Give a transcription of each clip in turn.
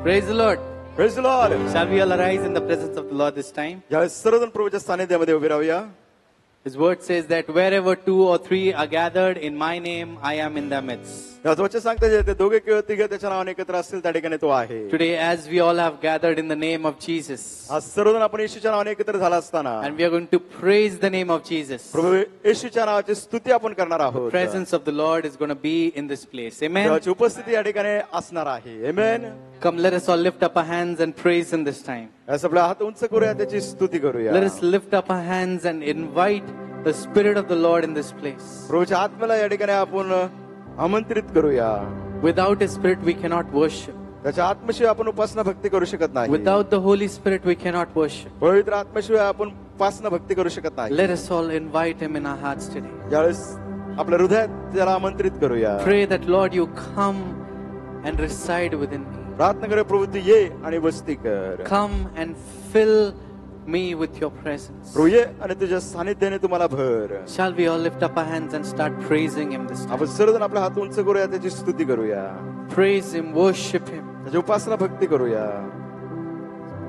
Praise the Lord. Praise the Lord. Shall we all arise in the presence of the Lord this time? ज्यावेळेस सर्वजण प्रभूच्या सानिध्यामध्ये उभे राहूया. His word says that wherever 2 or 3 are gathered in my name, I am in their midst. याचं वचन सांगते जे ते दोघे किंवा तिघे त्याच्या नावाने एकत्र असतील त्या ठिकाणी तो आहे. Today, as we all have gathered in the name of Jesus, आज सर्वजण आपण येशूच्या नावाने एकत्र झाला असताना and we are going to praise the name of Jesus, प्रभू येशूच्या नावाची स्तुती आपण करणार the आहोत. presence of the Lord is going to be in this place. Amen. देवाची उपस्थिती या ठिकाणी असणार आहे. Amen. Come, let us all lift up our hands and praise in this time. असं आपला हात उंच करूया त्याची स्तुती करूया. Let us lift up our hands and invite the Spirit of the Lord in this place. प्रभूच्या आत्म्याला या ठिकाणी आपण आमंत्रित करूया. Without His Spirit, we cannot worship. त्याच्या आत्म्याशिवाय आपण उपासना भक्ती करू शकत नाही. Without the Holy Spirit, we cannot worship. पवित्र आत्म्याशिवाय आपण उपासना भक्ती करू शकत नाही. Let us all invite Him in our hearts today. ज्यावेळेस आपल्या हृदयात त्याला आमंत्रित करूया. Pray that, Lord, you come and reside within me. प्रार्थना करूया प्रभू तू ये आणि वस्ती कर. Come and fill me with your presence. प्रभू ये आणि तुझ्या सानिध्याने तुम्हाला भर. Shall we all lift up our hands and start praising Him this time? आपण सर्वजण आपला हात उंच करूया त्याची स्तुती करूया. Praise Him, worship Him, त्याची उपासना भक्ती करूया.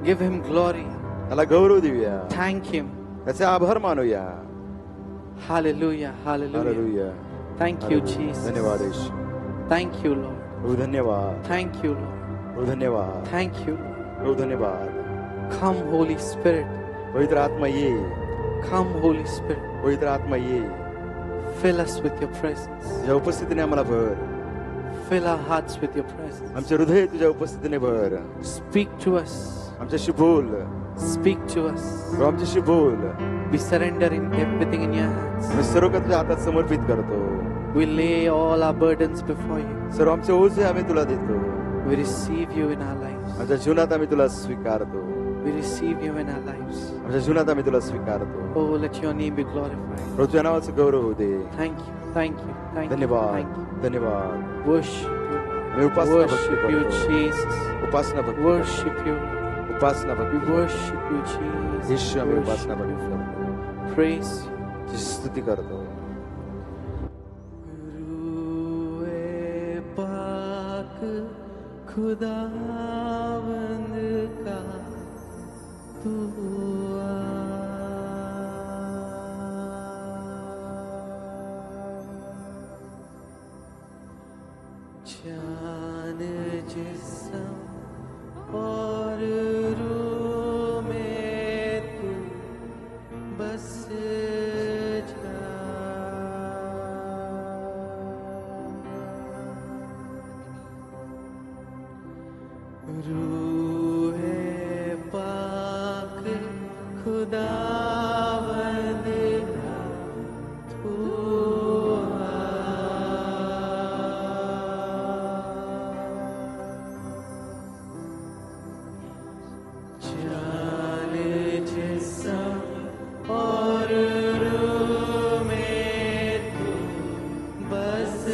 give Him glory, त्याला गौरव देऊया. thank Him. त्याचे आभार मानूया. Hallelujah, hallelujah. Hallelujah. Thank you, Jesus. धन्यवाद येशू. Thank you, Lord. प्रभू धन्यवाद. Thank you, Lord. प्रभू धन्यवाद. Thank you, Lord. प्रभू धन्यवाद. Come, Holy Spirit. पवित्र आत्मा ये. Come, Holy Spirit. पवित्र आत्मा ये. Fill us with your presence. तुझ्या उपस्थितीने आम्हाला भर. Fill our hearts with your presence. आमचे हृदय तुझ्या उपस्थितीने भर. Speak to us. आमच्याशी बोल. Speak to us. प्रभू आमच्याशी बोल. We surrender everything in your hands. आम्ही सर्व काही तुझ्या हातात समर्पित करतो. We lay all our burdens before you. सर्व आमचे ओझे आम्ही तुला देतो. We receive you in our lives. आमच्या जीवनात आम्ही तुला स्वीकारतो. We receive you in our lives. आमच्या जीवनात आम्ही तुला स्वीकारतो. Oh, let your name be glorified. प्रभू तुझ्या नावाचं गौरव होऊ दे. Thank you, thank you, thank you, धन्यवाद. thank you. धन्यवाद. Worship you. आम्ही उपासना भक्ती Worship you, करतो. Jesus. उपासना भक्ती Worship you. करतो. उपासना We भक्ती worship you, Jesus. येशू आम्ही उपासना Worship भक्ती you. करतो. Praise you. तुझी स्तुती करतो. रूए पाक खुदावंद का तू जान जिस्म और रूह में तू बस जा। रूहे पाक खुदावंद का तू जान जिस्म और रूह में तू बस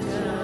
जा।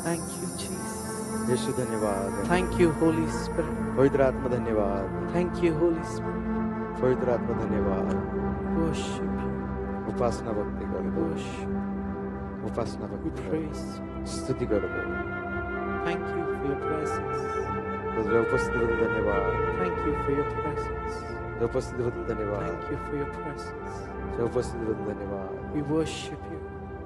Thank you, Jesus. येशू धन्यवाद. Thank you, Holy Spirit. पवित्र आत्मा धन्यवाद. Thank you, Holy Spirit. पवित्र आत्मा धन्यवाद. Worship you. उपासना भक्ती करतो. Worship. उपासना We भक्ती करतो. praise. स्तुती करतो. Thank you for your presence. तुझ्या उपस्थितीबद्दल धन्यवाद. Thank you for your presence. तुझ्या उपस्थितीबद्दल धन्यवाद. Thank you for your presence. तुझ्या उपस्थितीबद्दल धन्यवाद. We worship you.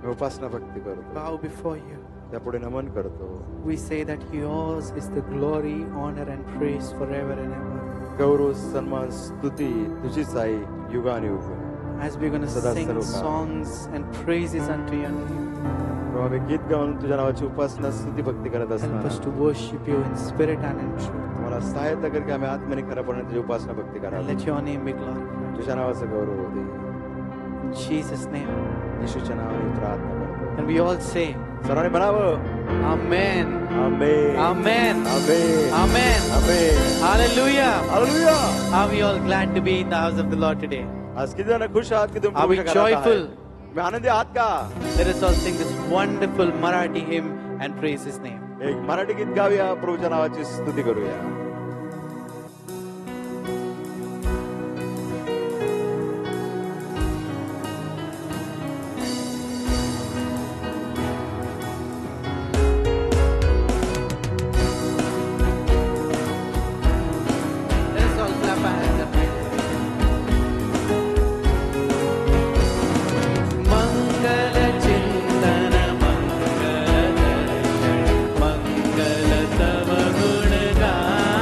मी उपासना भक्ती करतो. Bow before you. त्यापुढे नमन करतो. We say that yours is the glory, honor, and praise forever and ever. गौरव सन्मान स्तुती तुझीच आहे युगानुयुग. As we're going to सदा sing सर्वकाळ. songs and praises unto your name, प्रभू, आम्ही गीत गाऊन तुझ्या नावाची उपासना स्तुती भक्ती करत help असणार. us to worship you in spirit and in truth. तुम्हाला सहायता कर की आम्ही आत्म्याने खऱ्यापणाने तुझी उपासना भक्ती And करावी. let your name be glorified. तुझ्या नावाचा गौरव होते. In Jesus' name. येशूच्या नावाने प्रार्थना करतो. And we all say, सर्वांनी म्हणावं Amen. Amen. Amen. Amen. Amen. Amen. Hallelujah. Hallelujah. Are we all glad to be in the house of the Lord today? आज किती जण खुश आहात की तुम्ही Are we प्रभूच्या घरात आहात? joyful? तुम्ही आनंदी आहात का? Let us all sing this wonderful Marathi hymn and praise His name. एक मराठी गीत गाऊया, प्रभूच्या नावाची स्तुती करूया. Let us all clap our hands and praise Him. मंगल चिंतन मंगल दर्शन मंगल तव गुण गान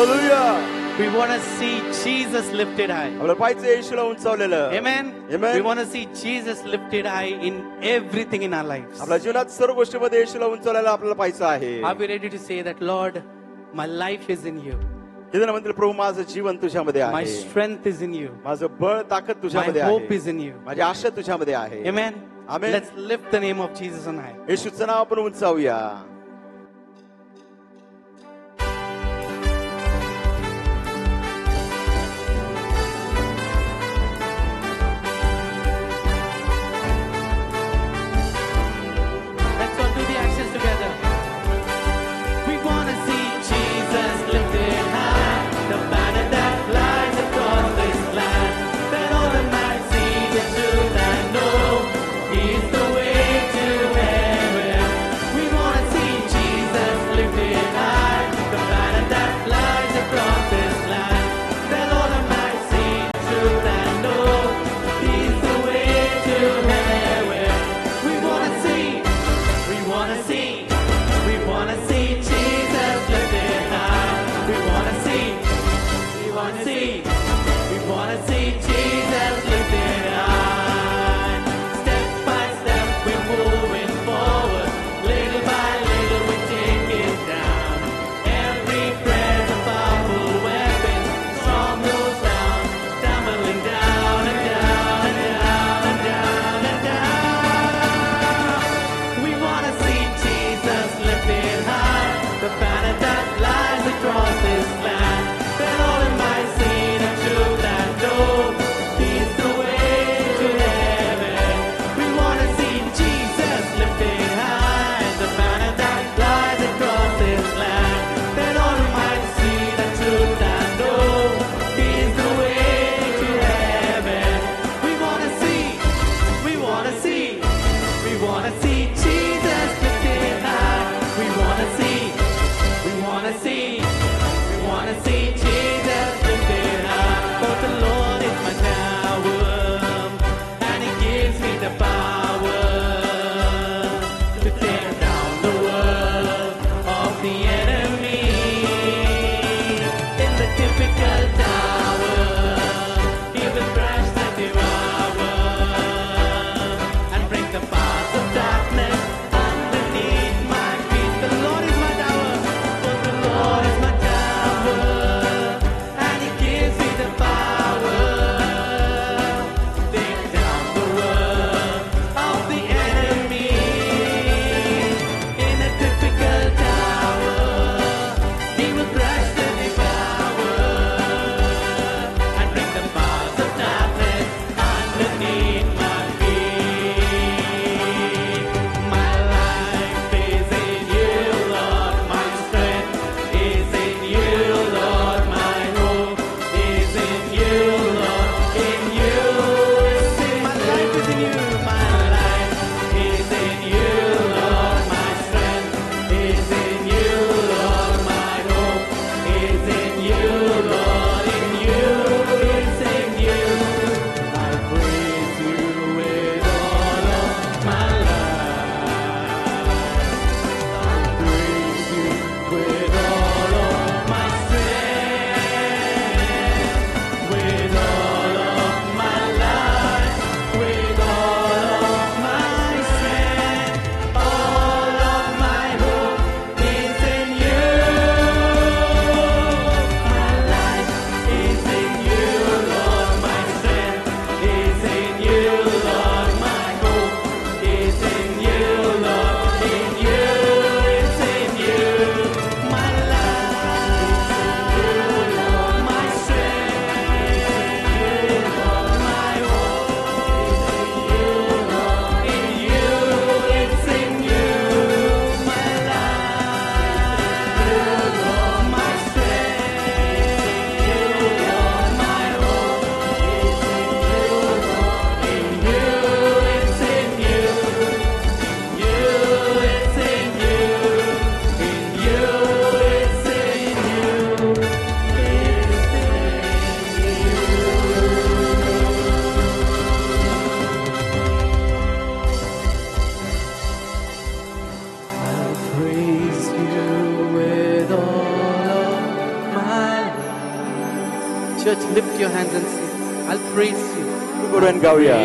hallelujah. We want to see Jesus lifted high. आपल्याला पाहायचं येशूला उंचावलेलं. Amen. Amen. We want to see Jesus lifted high in everything in our lives. आपल्या जीवनात सर्व गोष्टीमध्ये येशूला उंचावलेलं आपल्याला पाहायचं आहे. Are we ready to say that, Lord, my life is in you. हे जण म्हणतील प्रभू माझं जीवन तुझ्यामध्ये My आहे. strength is in you. माझं बळ ताकद My तुझ्यामध्ये hope आहे. is in you. माझी आशा तुझ्यामध्ये आहे. Amen. Amen. Let's lift the name of Jesus on high. येशूचं नाव आपण उंचावूया. Let's all do the actions together. We want to see Jesus lifted high, the banner that flies across this land, that all the might see the truth and know He is the way to heaven. We want to see Church, lift your hands and sing. I'll praise you. करून गाऊया.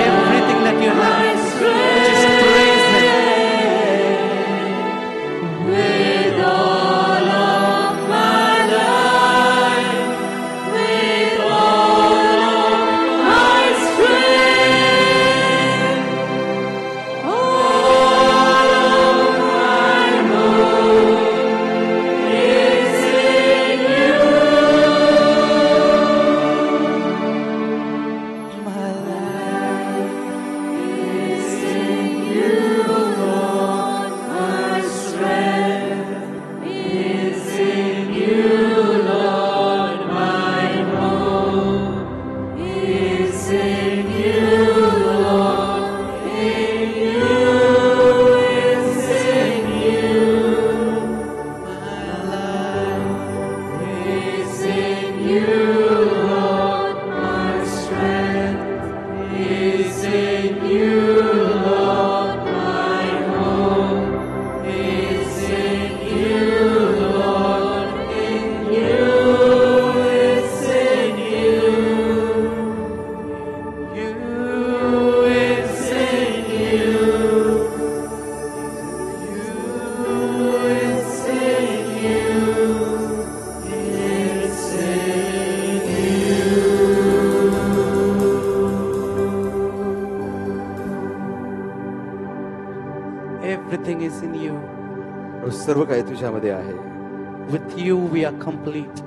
Everything that you have, just praise Him. With all of my life, with all of my strength, all of my hope is in you. My life Is in you, Lord. My strength is in you, Lord. My hope is in you, Lord. In you is in you. My life is in you, Lord. My strength is in you, Lord. My hope is in you, Lord. In you is in you. You is in you. You is in you. It's in everything is in you. प्रभू, सर्व काही तुझ्यामध्ये आहे. With you we are complete.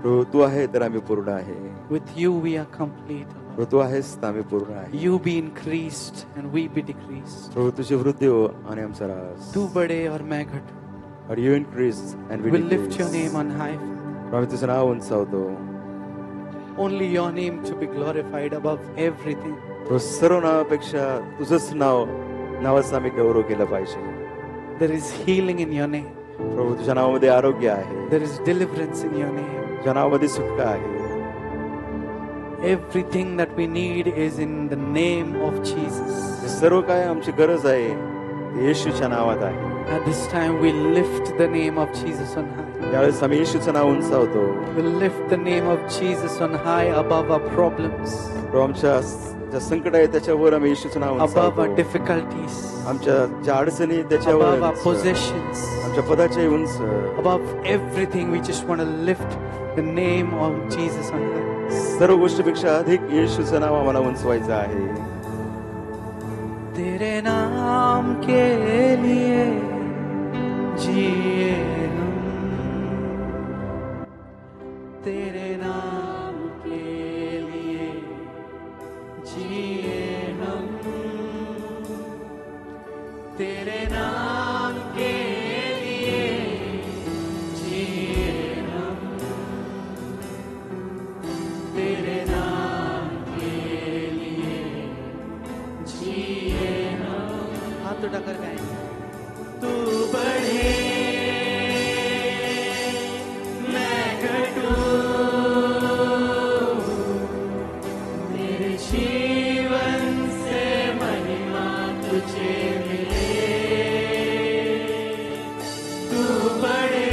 प्रभू तू आहे तर आम्ही पूर्ण आहे. With you we are complete. प्रभू तू आहेस तर आम्ही पूर्ण आहे. You be increased and we be decreased. प्रभू तुझी वृद्धी हो आणि आमचा ऱ्हास. तू बडे और मैं घटू. Or you increase and we We lift your decrease. name on high. प्रभू, आम्ही तुझं नाव उंचावतो. Only your name to be glorified above everything. प्रभू सर्व नावापेक्षा तुझंच नावाचा आम्ही गौरव केला पाहिजे. There is healing in your name. प्रभू तुझ्या नावामध्ये आरोग्य आहे. There is deliverance in your name. तुझ्या नावामध्ये सुटका आहे. Everything that we need is in the name of Jesus. हे सर्व काय आमची गरज आहे ते येशूच्या नावात आहे. At this time we lift the name of Jesus on high. त्यावेळेस आम्ही येशूचं नाव उंचावतो. We lift the name of Jesus on high above our problems, प्रभू आमच्या ज्या संकट आहे त्याच्यावर आम्ही येशूचं नाव above our उंचावतो. difficulties, आमच्या ज्या अडचणी त्याच्यावर above our उंच. possessions, आमच्या पदाचे उंच. above everything. We just want to lift the name of Jesus on high. सर्व गोष्टीपेक्षा अधिक येशूचं नाव आम्हाला उंचवायचं आहे. तेरे नाम के लिए जिए हम, तेरे नाम के लिए जिए हम, तेरे नाम के लिए जिए हम, तेरे नाम के लिए जिए हम. हाथ उठाकर गाएंगे. तू बढ़े मैं घटूं, मेरे जीवन से महिमा तुझे मिले. तू बढ़े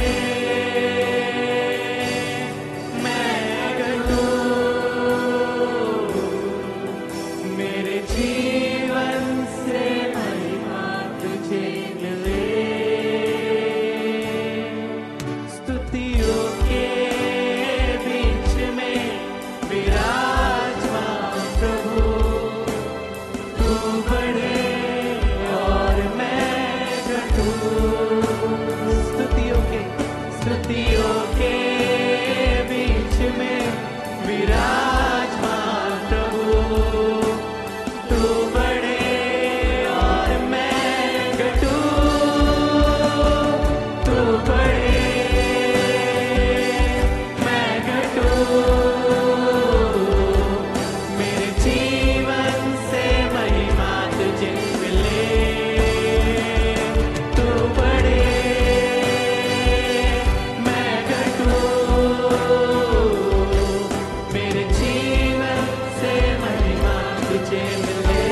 मैं घटूं, मेरे जीवन से महिमा तुझे मिले. स्तुतियों के बीच में विराजमान प्रभु, तू बढ़े और मैं घटूं. स्तुतियों के बीच में विराजमान प्रभु, तू बढ़े और मैं घटूं. तू बढ़े मैं घटूं, मेरे जीवन से महिमा तुझे मिले. तू बढ़े मैं घटूं, मेरे जीवन से महिमा तुझे मिले.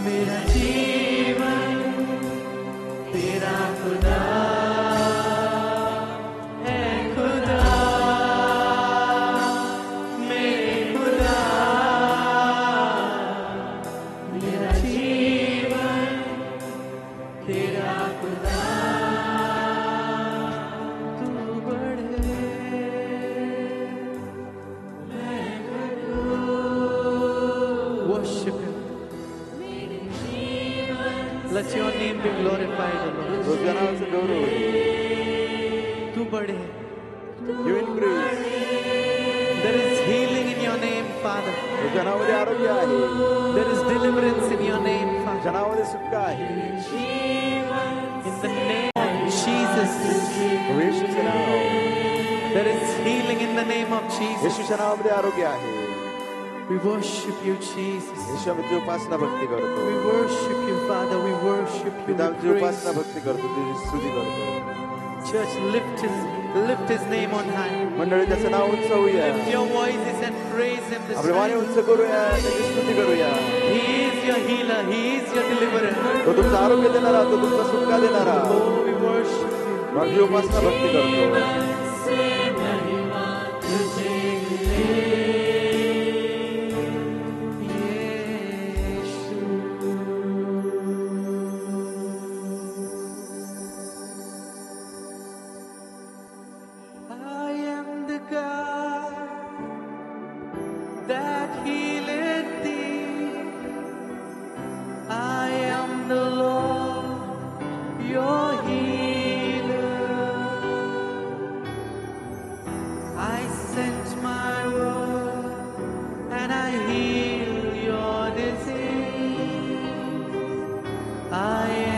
मेरा जीवन तेरा खुदा है खुदा, मेरे खुदा, मेरा जीवन तेरा खुदा। तू बढ़े मैं घटूं। Worship Him. Let your name be glorified, O Lord. तुझ्या नावाचं गौरव होईल. तू बढ़े. You increase. There is healing in your name, Father. तुझ्या नावामध्ये आरोग्य आहे. There is deliverance in your name, Father. तुझ्या नावामध्ये सुटका आहे. In the name of Jesus. येशूचे now. There is healing in the name of Jesus. येशूच्या नावामध्ये आरोग्य आहे. We worship you, Jesus. येशूमध्ये उपासना भक्ती करतो. We worship you, Father. We worship you. पिता We तुझी उपासना praise. भक्ती करतो, तुझी स्तुती करतो. Church, lift his name on high. मंडळी त्याचं नाव उंचावूया. Lift your voices and praise him this आपले वाणी morning. उंच करूया, त्याची स्तुती करूया. He is your healer. He is your deliverer. तो तुमचं आरोग्य देणारा, तो तुमचा सुटका देणारा. Oh, we worship you. माझी उपासना भक्ती करतो. I am the God that healeth thee. I am the Lord, your healer. I sent my word and I heal your disease. I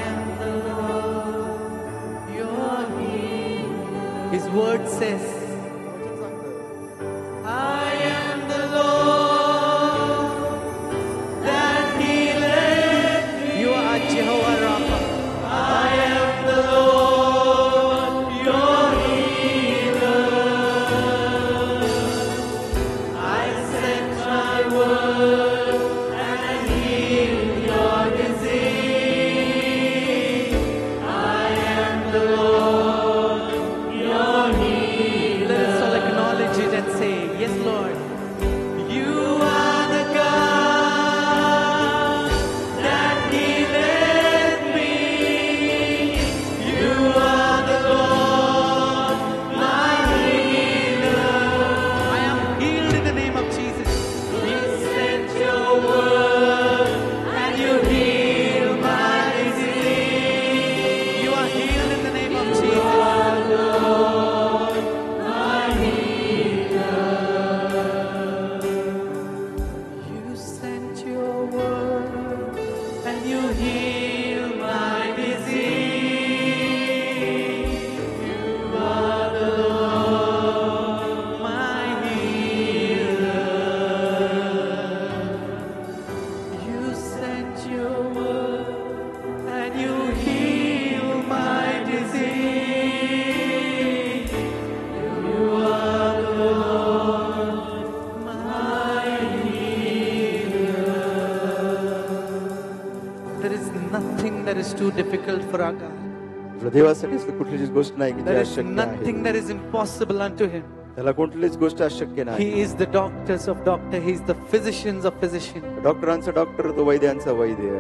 am the Lord, your healer. His word says, I am the Lord that healeth thee. You are Jehovah Rapha. I am the Lord, your healer. I sent my word and I heal your disease. I am the Lord, your healer. Let us all acknowledge it and say, yes, Lord. You are the God that healeth me. You are the Lord, my healer. I am healed in the name of Jesus. You sent your word and you heal my disease. You are healed in the name of Jesus. You are the Lord, my healer. You sent your word and you heal my disease. You are the Lord, my healer. You sent your word and you heal my disease. You are the Lord, my healer. There is nothing that is too difficult for our God. आपल्या देवासाठी असं कुठलीच गोष्ट नाही की जी There is अशक्य nothing आहे. that is impossible unto him. त्याला कोणतीच गोष्ट अशक्य नाही. He is the doctors of doctor. He is the physicians of physician. डॉक्टरांचा डॉक्टर, तो वैद्यांचा वैद्य.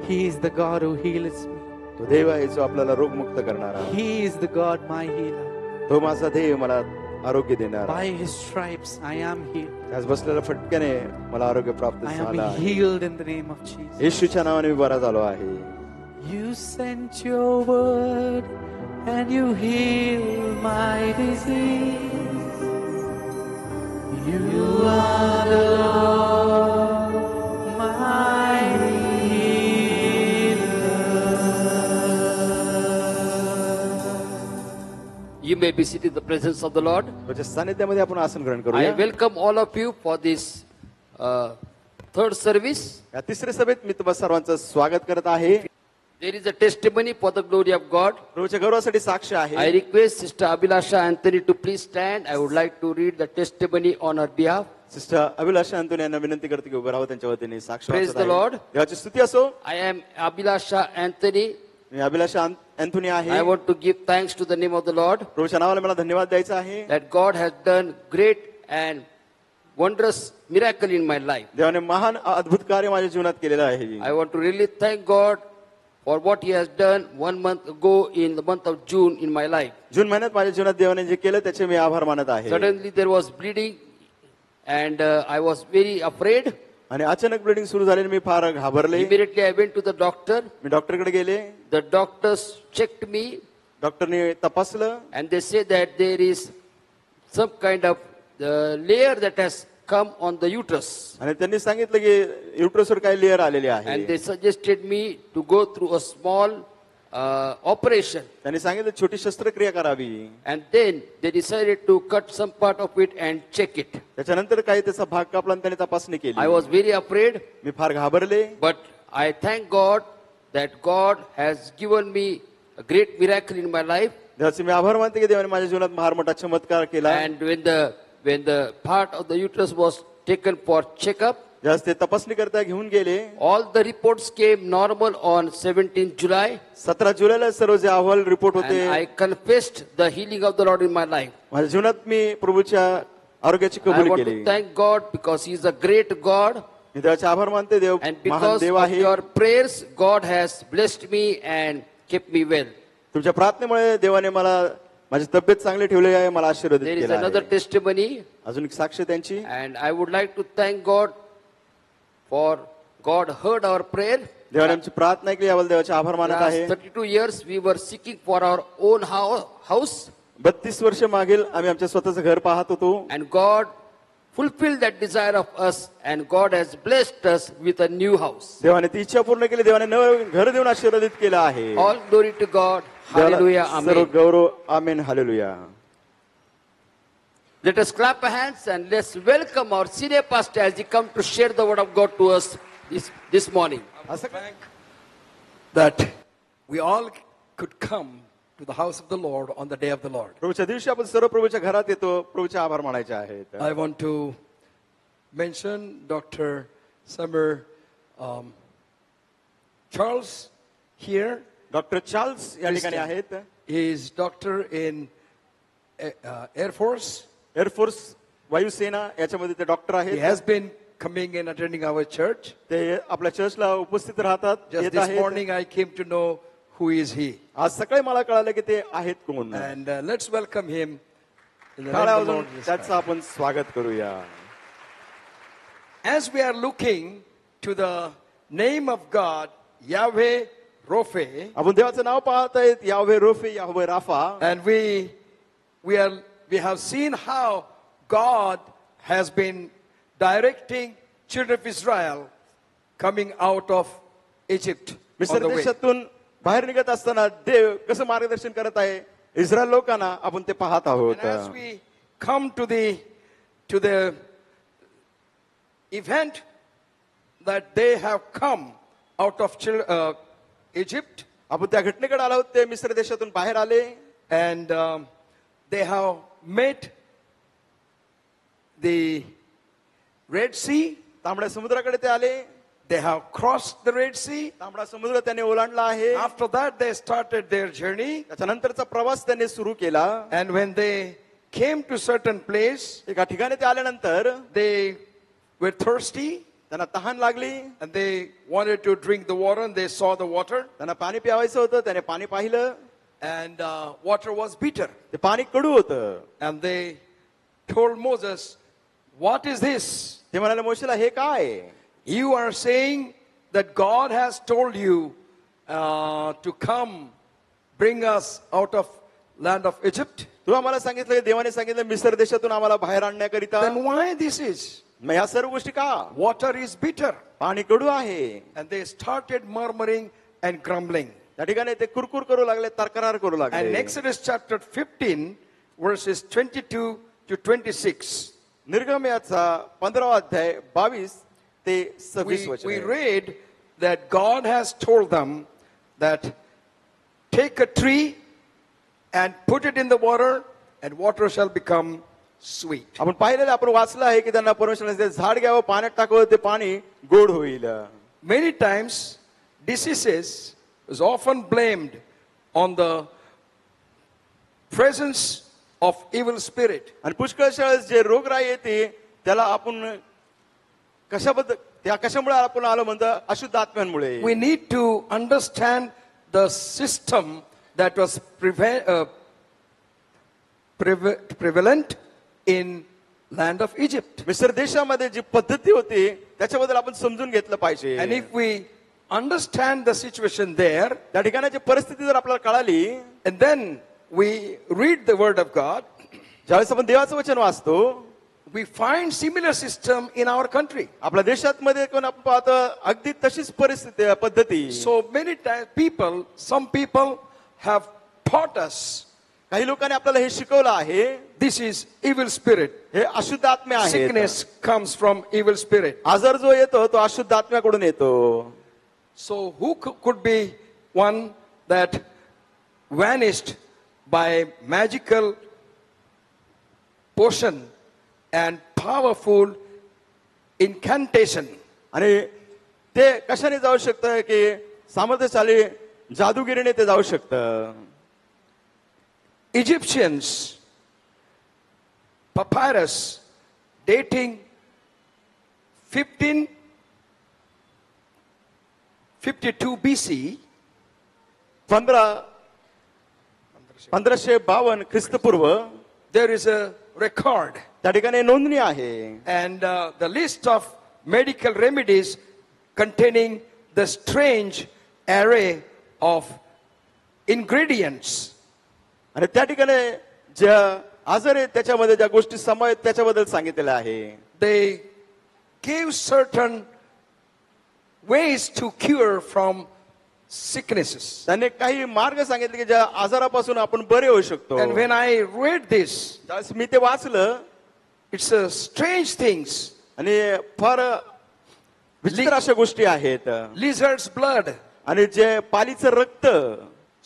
He is the God who heals me. तो देव आहे जो आपल्याला रोगमुक्त करणारा. He is the God, my healer. तो माझा देव, मला आरोग्य देणारा. By his stripes I am healed. त्याच बसलेल्या फटक्याने मला आरोग्य प्राप्त I am झालं आहे. healed in the name of Jesus. येशूच्या नावाने मी बरा झालो आहे. You sent your word and you heal my disease. You are the Lord, my healer. You may be seated in the presence of the Lord. त्याच्या सानिध्यामध्ये आपण आसन ग्रहण I करूया. welcome all of you for this third service. या तिसऱ्या सभेत मी तुम्हा सर्वांचं स्वागत करत आहे. There is a testimony for the glory of God. प्रभूच्या गौरवासाठी साक्ष आहे. I request Sister Abhilasha Anthony to please stand. I would like to read the testimony on her behalf. Sister Abhilasha Antony यांना विनंती करते की उभं राहावं त्यांच्या वतीने साक्ष Praise वाचत the आहे. Lord. देवाची स्तुती असो. I am Abhilasha Anthony. Me Abhilasha Anthony आहे. I want to give thanks to the name of the Lord प्रभूच्या नावाला मला धन्यवाद द्यायचा आहे. that God has done great and wondrous miracle in my life. देवाने महान अद्भुत कार्य माझ्या जीवनात केलेलं आहे. I want to really thank God for what He has done 1 month ago in the month of June in my life. जून महिन्यात माझ्या जीवनात देवाने जे केलं त्याचे मी आभार मानत आहे. Suddenly there was bleeding and I was very afraid. आणि अचानक ब्लिडिंग सुरू झाली. मी फार घाबरले. Immediately I went to the doctor. मी डॉक्टरकडे गेले. The doctors checked me डॉक्टरने तपासलं and they said that there is some kind of layer that has come on the uterus. आणि त्यांनी सांगितलं की युट्रसवर काही लेअर आलेले And आहे. they suggested me to go through a small operation. त्यांनी सांगितलं छोटी शस्त्रक्रिया करावी. And then they decided to cut some part of it and check it. त्याच्यानंतर काही त्याचा भाग कापला आणि त्यांनी तपासणी केली. I was very afraid, मी फार घाबरले. but I thank God that God has given me a great miracle in my life. देवाचे मी आभार मानते की देवाने माझ्या जीवनात फार मोठा चमत्कार केला. And when the part of the uterus was taken for checkup, ज्यावेळेस ते तपासणी करता घेऊन गेले. all the reports came normal on 17th July. 17 जुलैला सर्व जे अहवाल रिपोर्ट And होते. I confessed the healing of the Lord in my life. माझ्या जीवनात मी प्रभूच्या आरोग्याची I कबुली want केली. to thank God because He is a great God. मी देवाचे आभार मानते. देव And महान because देव of आहे. your prayers, God has blessed me and kept me well. तुमच्या प्रार्थनेमुळे देवाने मला माझी तब्येत चांगली ठेवली आहे. मला There आशीर्वादित is केलं another आहे. testimony, अजून एक साक्ष त्यांची. and I would like to thank God for God heard our prayer. देवाने आमची प्रार्थना ऐकली. याबद्दल देवाचे आभार मानत Last आहे. 32 years we were seeking for our own house, 32 वर्ष मागील आम्ही आमच्या स्वतःचं घर पाहत होतो. and God fulfilled that desire of us, and God has blessed us with a new house. देवाने ती इच्छा पूर्ण केली. देवाने नवं घर देऊन आशीर्वादित केलं आहे. All glory to God. देवाला Hallelujah. Serve Amen. Gaurav. Amen. Hallelujah. Let us clap our hands and let's welcome our senior pastor as he comes to share the word of God to us this morning. असं That we all could come to the house of the Lord on the day of the Lord. प्रभूच्या दिवशी आपण सर्व प्रभूच्या घरात येतो. प्रभूचे आभार मानायचे आहेत. I want to mention Dr. Summer Charles here. Doctor Charles या ठिकाणी आहेत. He is doctor in Air Force. Air force वायुसेना याच्यामध्ये ते डॉक्टर He आहेत. has been coming and attending our church. ते आपल्या चर्चला उपस्थित राहतात. Just येत this आहेत. morning I came to know who is he. आज सकाळी मला कळालं की ते आहेत कोण. And let's welcome him in the name टाळ्या of the वाजवून Lord Jesus त्याचं Christ. आपण स्वागत करूया. As we are looking to the name of God, Yahweh Rophe, आपण देवाचं नाव पाहत आहेत. यावे रोफे यावे Rafa. and we have seen how God has been directing children of Israel coming out of Egypt मिस्र on the way. देशातून बाहेर निघत असताना देव कसं मार्गदर्शन करत आहे इस्रायल लोकांना आपण ते पाहत आहोत. And as we come to the event that they have come out of Egypt, आपण त्या घटनेकडे आलो आहोत. ते मिस्र देशातून बाहेर आले. and they have met the Red Sea. तांबड्या समुद्राकडे ते आले. They have crossed the Red Sea. तांबडा समुद्र त्यांनी ओलांडला आहे. After that, they started their journey. त्याच्यानंतरचा प्रवास त्यांनी सुरू केला. And when they came to certain place, एका ठिकाणी ते आल्यानंतर they were thirsty त्यांना तहान लागली. and they wanted to drink the water, and they saw the water, त्यांना पाणी प्यावायचं होतं. त्याने पाणी पाहिलं. and water was bitter. ते पाणी कडू होतं. And they told Moses, "What is this? ते म्हणाले मोशेला हे काय. You are saying that God has told you to come bring us out of land of Egypt? तू आम्हाला सांगितलं देवाने सांगितलं मिस्र देशातून आम्हाला बाहेर आणण्याकरिता. Then why this is? मग ह्या सर्व गोष्टी का. Water is bitter." पाणी कडू आहे. And they started murmuring and grumbling. त्या ठिकाणी ते कुरकुर करू लागले. तक्रार करू And in लागले. Exodus chapter 15, verses 22 to 26, निर्गमयाचा 15वा अध्याय 22 ते 26 वचन we आहे. read that God has told them that take a tree and put it in the water, and water shall become sweet. आपण पाहिलेलं, आपण वाचलं आहे की त्यांना परमेश्वराने ते झाड घ्यावं, पाण्यात टाकावं, ते पाणी गोड होईल. Many times, diseases is often blamed on the presence of evil spirit. आणि पुष्कळशा वेळेस जे रोगराई येते त्याला आपण कशामुळे आपण आलो म्हणतो, अशुद्ध आत्म्यांमुळे. We need to understand the system that was prevalent in land of Egypt. मिस्र देशामध्ये जी पद्धती होती त्याच्याबद्दल आपण समजून घेतलं पाहिजे. And if we understand the situation there, त्या ठिकाणाची परिस्थिती जर आपल्याला कळाली, and then we read the word of God, ज्यावेळेस आपण देवाचं वचन वाचतो, we find similar system in our country. आपल्या देशात मध्ये कोण आपण पाहतो अगदी तशीच परिस्थिती पद्धती. So many times some people have taught us काही लोकांनी आपल्याला हे शिकवलं आहे, this is evil spirit. हे अशुद्ध आत्मे आहेत. Sickness comes from evil spirit. आजार जो येतो तो अशुद्ध आत्म्याकडून येतो. So who could be one that vanished by magical potion and powerful incantation? आणि ते कशाने जाऊ शकतं की सामर्थ्यशाली जादूगिरीने ते जाऊ शकतं. Egyptians, papyrus dating 1552 BC, 1552 ख्रिस्तपूर्व, there is a record, त्या ठिकाणी नोंदणी आहे. and the list of medical remedies containing the strange array of ingredients. आणि त्या ठिकाणी ज्या आजार आहेत त्याच्यामध्ये ज्या गोष्टी समावेश त्याच्याबद्दल सांगितलेलं आहे. They gave certain ways to cure from sicknesses. त्यांनी काही मार्ग सांगितले की ज्या आजारापासून आपण बरे होऊ शकतो. And when I read this, त्यावेळेस मी ते वाचलं, it's a strange things. आणि फार विचित्र अशा गोष्टी आहेत. Lizard's blood, आणि जे पालीचं रक्त,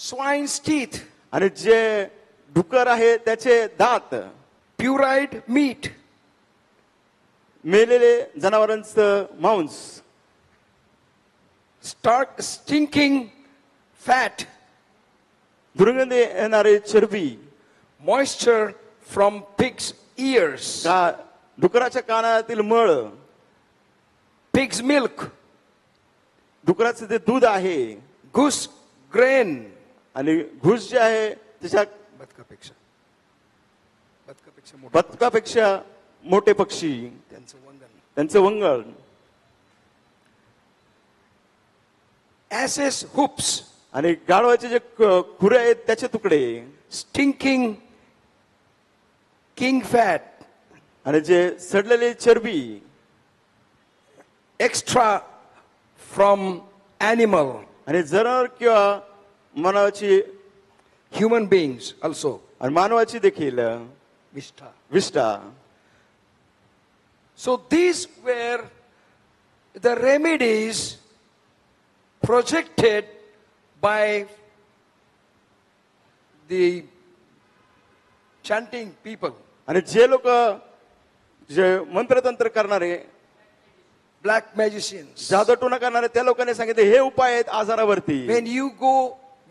swine's teeth, आणि जे डुकर आहे त्याचे दात, pureed meat, मेलेले जनावरांचं मांस, stinking fat, दुर्गंधी येणारी चरबी, moisture from pig's ears, डुकराच्या कानातील मळ, pig's milk, डुकराचं जे दूध आहे, goose grain, आणि घुस जे आहे त्याच्या बदकापेक्षा मोठे पक्षी, त्यांचं वंगण, ass's hooves, आणि गाढवाचे जे खुरे आहेत त्याचे तुकडे, stinking king fat, आणि जे सडलेली चरबी, extra from animal, आणि जनावर किंवा मानवाची, human beings also, आणि मानवाची देखील विष्ठा. So these were the remedies projected by the chanting people, आणि जे लोक जे मंत्रतंत्र करणारे, black magicians. जादूटोणा करणारे, त्या लोकांनी सांगितले हे उपाय आहेत आजारावरती.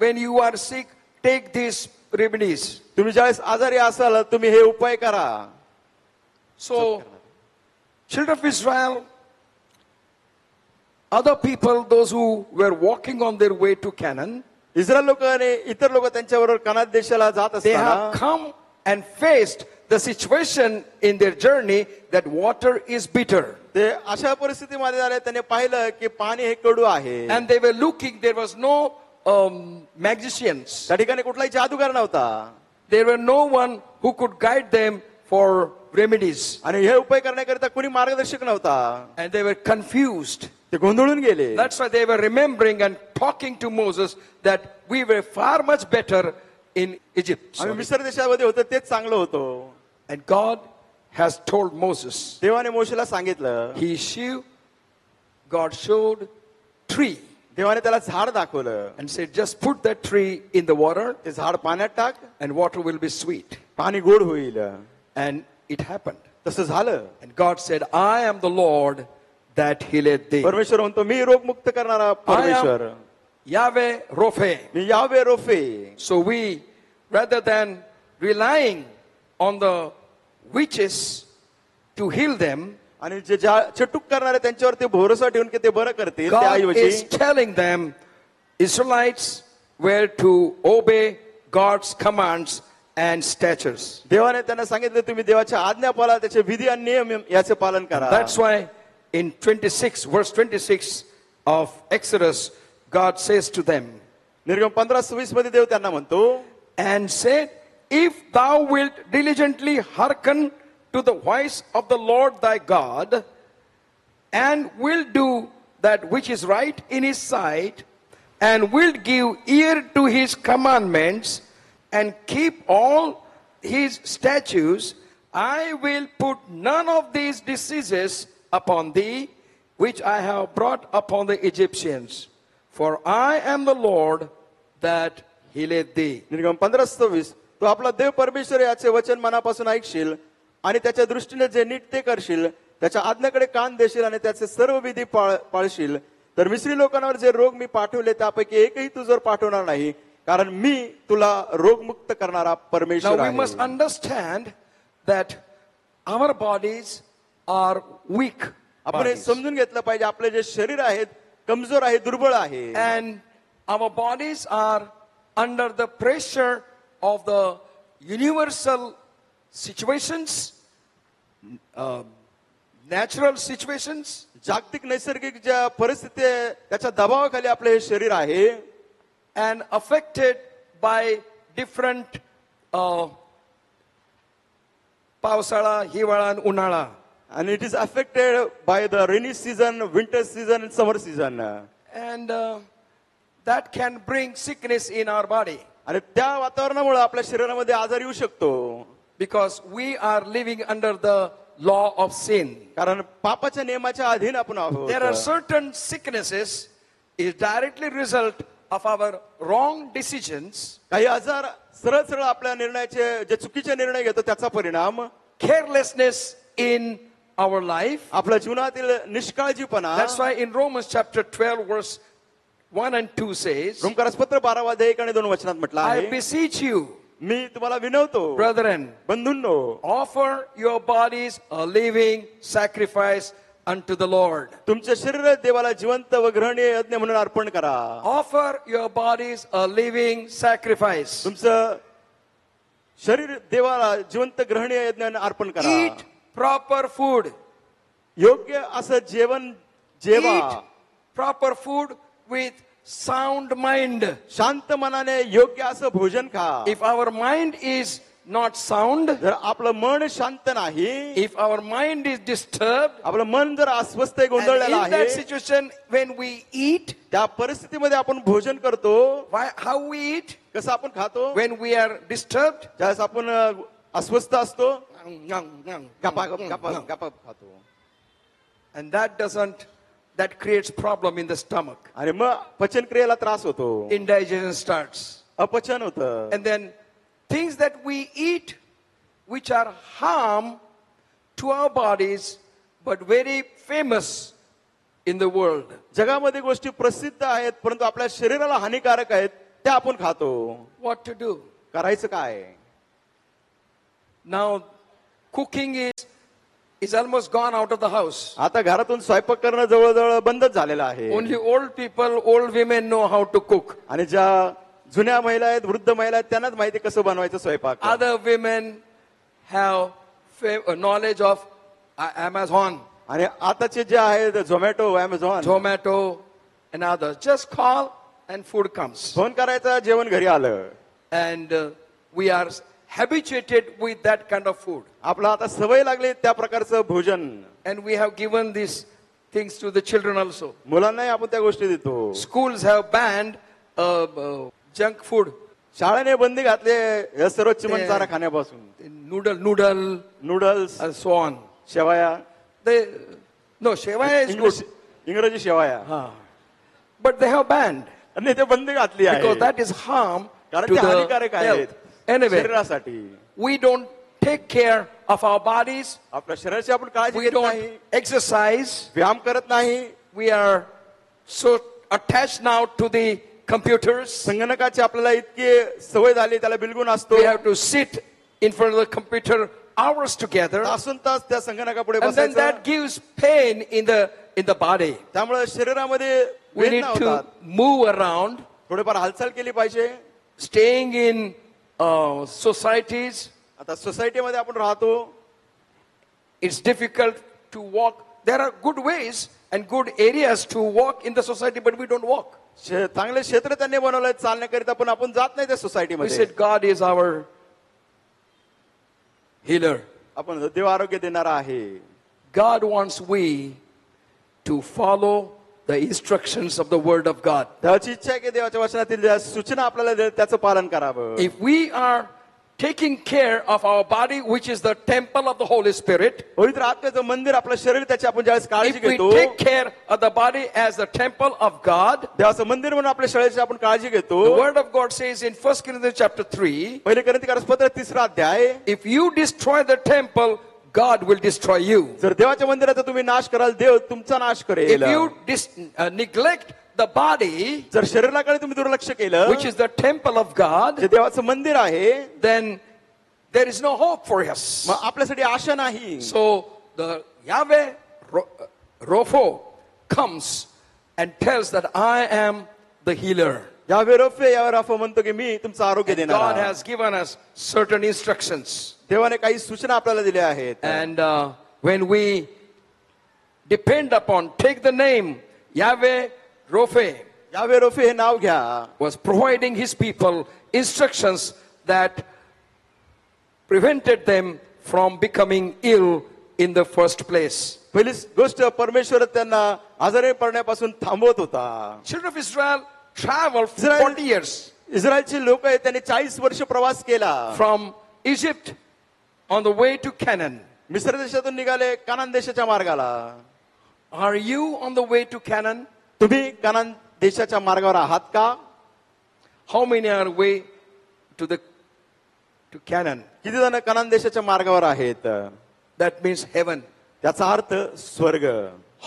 When you are sick, take these remedies. तुम्ही ज्यावेळेस आजारी असाल तुम्ही हे उपाय करा. So, children of Israel, other people, those who were walking on their way to Canaan, Israel लोक आणि इतर लोक त्यांच्याबरोबर कनान देशाला जात they have असताना come and faced the situation in their journey that water is bitter. ते अशा परिस्थितीमध्ये आले, त्यांनी पाहिलं की पाणी हे कडू आहे. And they were looking, there was no magicians. त्या ठिकाणी कुठलाही जादूगार नव्हता. There were no one who could guide them for remedies. आणि हे उपाय करण्याकरिता कुणी मार्गदर्शक नव्हता. And they were confused. ते गोंधळून गेले. That's why they were remembering and talking to Moses that we were far much better in Egypt. आम्ही मिस्र देशामध्ये होतो तेच चांगलं होतो. And God has told Moses, देवाने मोशेला सांगितलं, God showed tree देवाने त्याला झाड दाखवलं and said, just put that tree in the water ते झाड पाण्यात टाक and water will be sweet. पाणी गोड होईल. And it happened. तसं झालं. And God said, I am the Lord that healeth thee. परमेश्वर म्हणतो मी रोगमुक्त करणारा I परमेश्वर, am Yahweh Rophe. मी यावे रोफे. So we, rather than relying on the witches to heal them, आणि जे ज्या चटूक करणारे त्यांच्यावर ते भरोसा ठेवून की ते बरं करतील, God त्याऐवजी is telling them, Israelites, were to obey God's commands and statutes. देवाने त्यांना सांगितले तुम्ही देवाच्या आज्ञा पाळा, त्याचे विधी आणि नियम याचे पालन करा. That's why in 26, verse 26 of Exodus, God says to them, निर्गम 15:26 मध्ये देव त्यांना म्हणतो, and said, if thou wilt diligently hearken to the voice of the Lord thy God, and wilt do that which is right in his sight, and wilt give ear to his commandments, and keep all his statutes, I will put none of these diseases upon thee, which I have brought upon the Egyptians. For I am the Lord that healeth thee. निर्गम 15:26 तो आपला देव परमेश्वर याचे वचन मनापासून ऐकशील आणि त्याच्या दृष्टीने जे नीट ते करशील, त्याच्या आज्ञेकडे कान देशील आणि त्याचे सर्व विधी पाळशील, तर मिस्री लोकांवर जे रोग मी पाठवले त्यापैकी एकही तुझवर पाठवणार नाही, कारण मी तुला रोगमुक्त करणारा परमेश्वर Now we आहे. must understand that our bodies are weak आपण हे bodies. समजून घेतलं पाहिजे, आपले जे शरीर आहेत कमजोर आहे, दुर्बळ आहे. And our bodies are under the pressure of the universal situations, natural situations, जागतिक नैसर्गिक ज्या परिस्थिती आहे त्याच्या दबावाखाली आपले हे शरीर आहे, and affected by different पावसाळा, हिवाळा आणि उन्हाळा. and it is affected by the rainy season, winter season and summer season. And that can bring sickness in our body. आणि त्या वातावरणामुळे आपल्या शरीरामध्ये आजार येऊ शकतो, Because we are living under the law of sin. कारण पापाच्या नियमाच्या अधीन आपण There are आहोत. certain sicknesses is directly result of our wrong decisions, काही आजार सरळ सरळ आपल्या निर्णयाचे जे चुकीचे निर्णय घेतो त्याचा परिणाम, carelessness in our life. आपल्या जीवनातील निष्काळजीपणा. That's why in Romans chapter 12 verse 1 and 2 says, रोमकारपत्र 12 1 आणि 2 वचनात म्हटलं I आहे, beseech you, मी तुम्हाला विनवतो brethren, बंधूंनो, offer your bodies a living sacrifice unto the Lord. तुमचे शरीर देवाला जिवंत व ग्रहणीय यज्ञ म्हणून अर्पण करा. Offer your bodies a living sacrifice. तुमचं शरीर देवाला जिवंत ग्रहणीय यज्ञाने अर्पण करा. Eat proper food. योग्य असं जेवण जेवा. Eat proper food with sound mind. शांत मनाने योग्य असं भोजन खा. If our mind is not sound, जर आपलं मन शांत नाही, if our mind is disturbed, आपलं मन जर अस्वस्थ and गोंधळलेलं in that आहे, situation when we eat, त्या परिस्थितीमध्ये आपण भोजन करतो. how we eat? कसं आपण खातो? When we are disturbed, ज्यावेळेस आपण अस्वस्थ असतो, गपागप गपागप गपागप खातो. and that creates problem in the stomach. आणि मग पचनक्रियेला त्रास होतो, Indigestion starts. अपचन होतं. And then things that we eat which are harm to our bodies but very famous in the world. जगामध्ये गोष्टी प्रसिद्ध आहेत परंतु आपल्या शरीराला हानिकारक आहेत, त्या आपण खातो. What to do? करायचं काय? Now cooking is almost gone out of the house. आता घरातून स्वयंपाक करणं जवळजवळ बंदच झालेलं आहे. Only old people, old women know how to cook. आणि ज्या जुन्या महिला आहेत, वृद्ध महिला आहेत, त्यांनाच माहिती कसं बनवायचं स्वयंपाक. Other women have knowledge of Amazon, आणि आताचे जे आहेत Zomato, Amazon, Zomato and others. Just call and food comes. Phone करायचा, जेवण घरी आलं. And we are habituated with that kind of food. आपला आता सवय लागली त्या प्रकारचं भोजन. And we have given these things to the children also. मुलांनाही आपण त्या गोष्टी देतो. Schools have banned junk food. शाळेने बंदी घातली या सर्व चिमणचारा खाण्यापासून. Noodle, noodles, and so on. शेवाया, No, shevaya is good. इंग्रजी शेवाया, But they have banned आणि ते बंदी घातली आहे because that is harm कारण to ते the हानिकारक आहेत health. Anyway, शरीरासाठी. we don't take care of our bodies. आपल्या शरीराची आपण काळजी We घेत don't नाही, exercise. व्यायाम करत नाही, We are so attached now to the computers. संगणकाची आपल्याला इतकी सवय झाली, त्याला बिलगून असतो. We have to sit in front of the computer hours together. तासन तास त्या संगणकापुढे And then बसायचं. that gives pain in the body. त्यामुळे शरीरामध्ये We need वेदना to होतात. move around, थोडेफार हालचाल केली पाहिजे. staying in societies. आता सोसायटीमध्ये आपण राहतो, It's difficult to walk. There are good ways and good areas to walk in the society, but we don't walk. चांगले क्षेत्र त्यांनी बनवलंय चालण्याकरिता, पण आपण जात नाही त्या We सोसायटीमध्ये. said God is our healer. आपण देव आरोग्य देणारा आहे. God wants we to follow the instructions of the word of God. देवाची इच्छा आहे की देवाच्या वचनातील ज्या सूचना आपल्याला दिल्या, त्याचं पालन करावं. If we are taking care of our body, which is the temple of the Holy Spirit, पवित्र आत्म्याचं मंदिर आपलं शरीर, त्याची आपण ज्यावेळेस काळजी if we घेतो, take care of the body as the temple of God, देवाचं मंदिर म्हणून आपल्या शरीराची आपण काळजी घेतो. the word of God says in 1 Corinthians chapter 3, पहिले कोरिन्थीकर पत्र 3 अध्याय, if you destroy the temple, God will destroy you. जर देवाच्या मंदिराचा तुम्ही नाश कराल, देव तुमचा नाश करेल. If you neglect the body, जर शरीराकडे तुम्ही दुर्लक्ष केलं, which is the temple of God, जे देवाचं मंदिर आहे, then there is no hope for us. मग आपल्यासाठी आशा नाही. So the Yahweh Ropho comes and tells that I am the healer. यावे राफा म्हणतो की मी तुमचं आरोग्य And देणार. God has given us certain instructions. देवाने काही सूचना आपल्याला दिल्या आहेत. And when we depend upon, take the name Yahweh Rophe, यावे रोफे हे नाव घ्या. was providing his people instructions that prevented them from becoming ill in the first place. पहिली गोष्ट, परमेश्वर त्यांना आजारी पडण्यापासून थांबवत होता. Children of Israel traveled for Israel- 40 years इस्रायलची लोक आहेत, त्यांनी 40 वर्ष प्रवास केला. from Egypt on the way to Canaan. मिस्र देशातून निघाले कानान देशाच्या मार्गाला. Are you on the way to Canaan? तुम्ही कानान देशाच्या मार्गावर आहात का? How many are way to Canaan? किती जण कानान देशाच्या मार्गावर आहेत? That means heaven. त्याचा अर्थ स्वर्ग.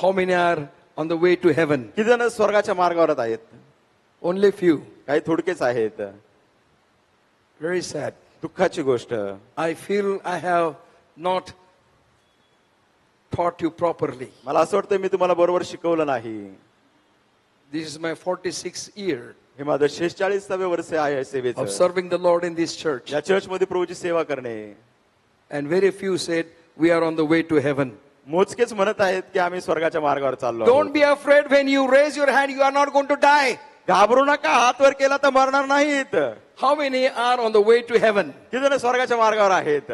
How many are on the way to heaven? किती जण स्वर्गाच्या मार्गावर आहेत? Only few. काही थोडकेच आहेत. Very sad. दुःखाची गोष्ट. I feel I have not taught you properly. मला असं वाटतं मी तुम्हाला बरोबर शिकवलं नाही. This is my 46th year हे माझं 46वे वर्ष आहे सेवेचं. of serving the Lord in this church. या चर्चमध्ये प्रभूची सेवा करणे. And very few said, we are on the way to heaven. मोजकेच म्हणत आहेत की आम्ही स्वर्गाच्या मार्गावर चाललो Don't आहोत. be afraid when you raise your hand, you are not going to die. घाबरू नका, हात वर केला तर मरणार नाहीत. How many are on the way to heaven? किती जण स्वर्गाच्या मार्गावर आहेत?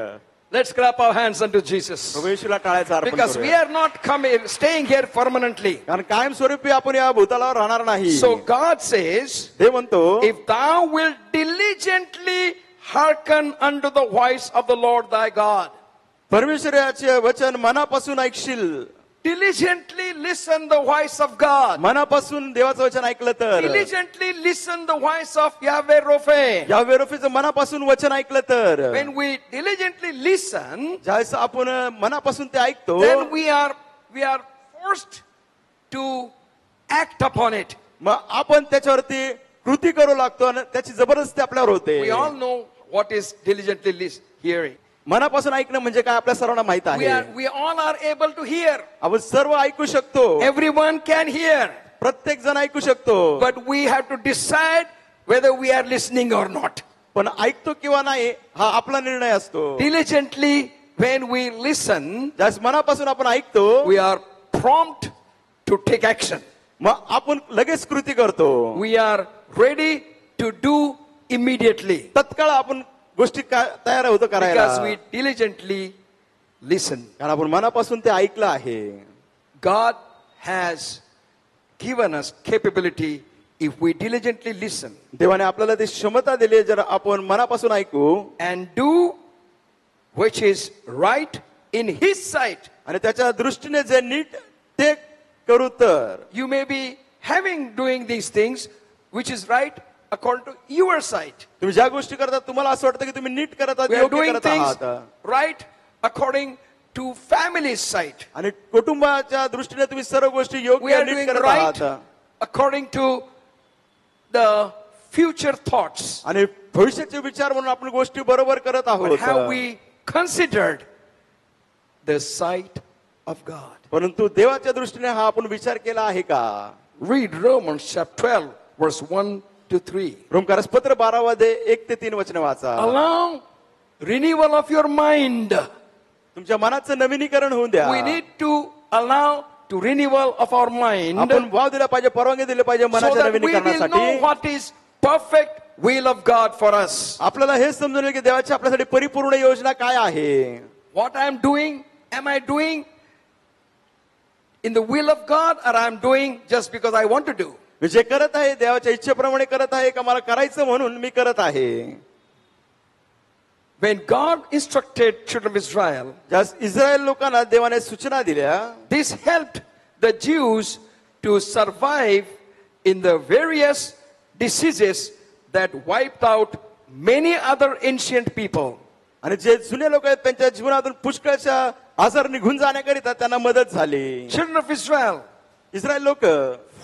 Let's clap our hands unto Jesus. Prabhu येशूला टाळ्याचं Arpan Because we करूया. are not staying here permanently. कारण कायमस्वरूपी आपण या भूतलावर राहणार नाही. So God says, ते म्हणतो, if thou wilt diligently hearken unto the voice of the Lord thy God. परमेश्वराचे वचन मनापासून ऐकशील. Diligently listen the voice of God. मनापासून देवाचं वचन ऐकलं तर. Diligently listen the voice of Yahweh Rophe. या वेरोफीचं मनापासून वचन ऐकलं तर. When we diligently listen, ज्यावेळेस आपण मनापासून ते ऐकतो, then we are forced to act upon it. मग आपण त्याच्यावरती कृती करू लागतो आणि त्याची जबरदस्ती आपल्यावर होते. We all know what is diligently hearing. मनापासून ऐकणं म्हणजे काय आपल्या सर्वांना माहित आहे. We all are able to hear. आपण सर्व ऐकू शकतो. Everyone can hear. प्रत्येक जण ऐकू शकतो. But we have to decide whether we are listening or not. पण ऐकतो किंवा नाही हा आपला निर्णय असतो. Diligently, when we listen, ज्यास मनापासून आपण ऐकतो, we are prompt to take action. मग आपण लगेच कृती करतो. We are ready to do immediately तत्काळ आपण गोष्टी तयार होतो करायला. because we diligently listen. कारण आपण मनापासून ते ऐकलं आहे. God has given us capability if we diligently listen देवाने आपल्याला ती क्षमता दिली जर आपण मनापासून ऐकू and do which is right in His sight. आणि त्याच्या दृष्टीने जे नीट ते करू तर. You may be doing these things which is right according to your sight. तुम्ही ज्या गोष्टी करता तुम्हाला असं वाटतं की तुम्ही नीट करत आहात, We are योग्य doing करत things आहात. right according to family's sight. आणि कुटुंबाच्या दृष्टीने तुम्ही सर्व गोष्टी We योग्य are नीट doing करत right आहात according to the future thoughts. आणि भविष्याचे विचार म्हणून आपण गोष्टी बरोबर करत But आहोत. have we considered the sight of God? परंतु देवाच्या दृष्टीने हा आपण विचार केला आहे का? Read Romans chapter 12, verse 1 to 3. रोमकारसपत्र 12 मध्ये 1 ते 3 वचने वाचा. Allow renewal of your mind. तुमच्या मनाचं नवीनीकरण होऊन द्या. We need to allow to renewal of our mind आपण वाव दिला पाहिजे, परवानगी दिली पाहिजे so मनाच्या that we will know नवीनीकरणासाठी. what is perfect will of God for us. आपल्याला हे समजून येईल की देवाची आपल्यासाठी परिपूर्ण योजना काय आहे. What I am doing, am I doing in the will of God, or I am doing just because I want to do? मी जे करत आहे देवाच्या इच्छेप्रमाणे करत आहे का मला करायचं म्हणून मी करत आहे. When God instructed children of Israel, ज्या इस्रायल लोकांना देवाने सूचना दिल्या, this helped the Jews to survive in the various diseases that wiped out many other ancient people. आणि जे जुने लोक आहेत त्यांच्या जीवनातून पुष्कळच्या आजार निघून जाण्याकरिता त्यांना मदत झाली. Children of Israel, इस्रायल लोक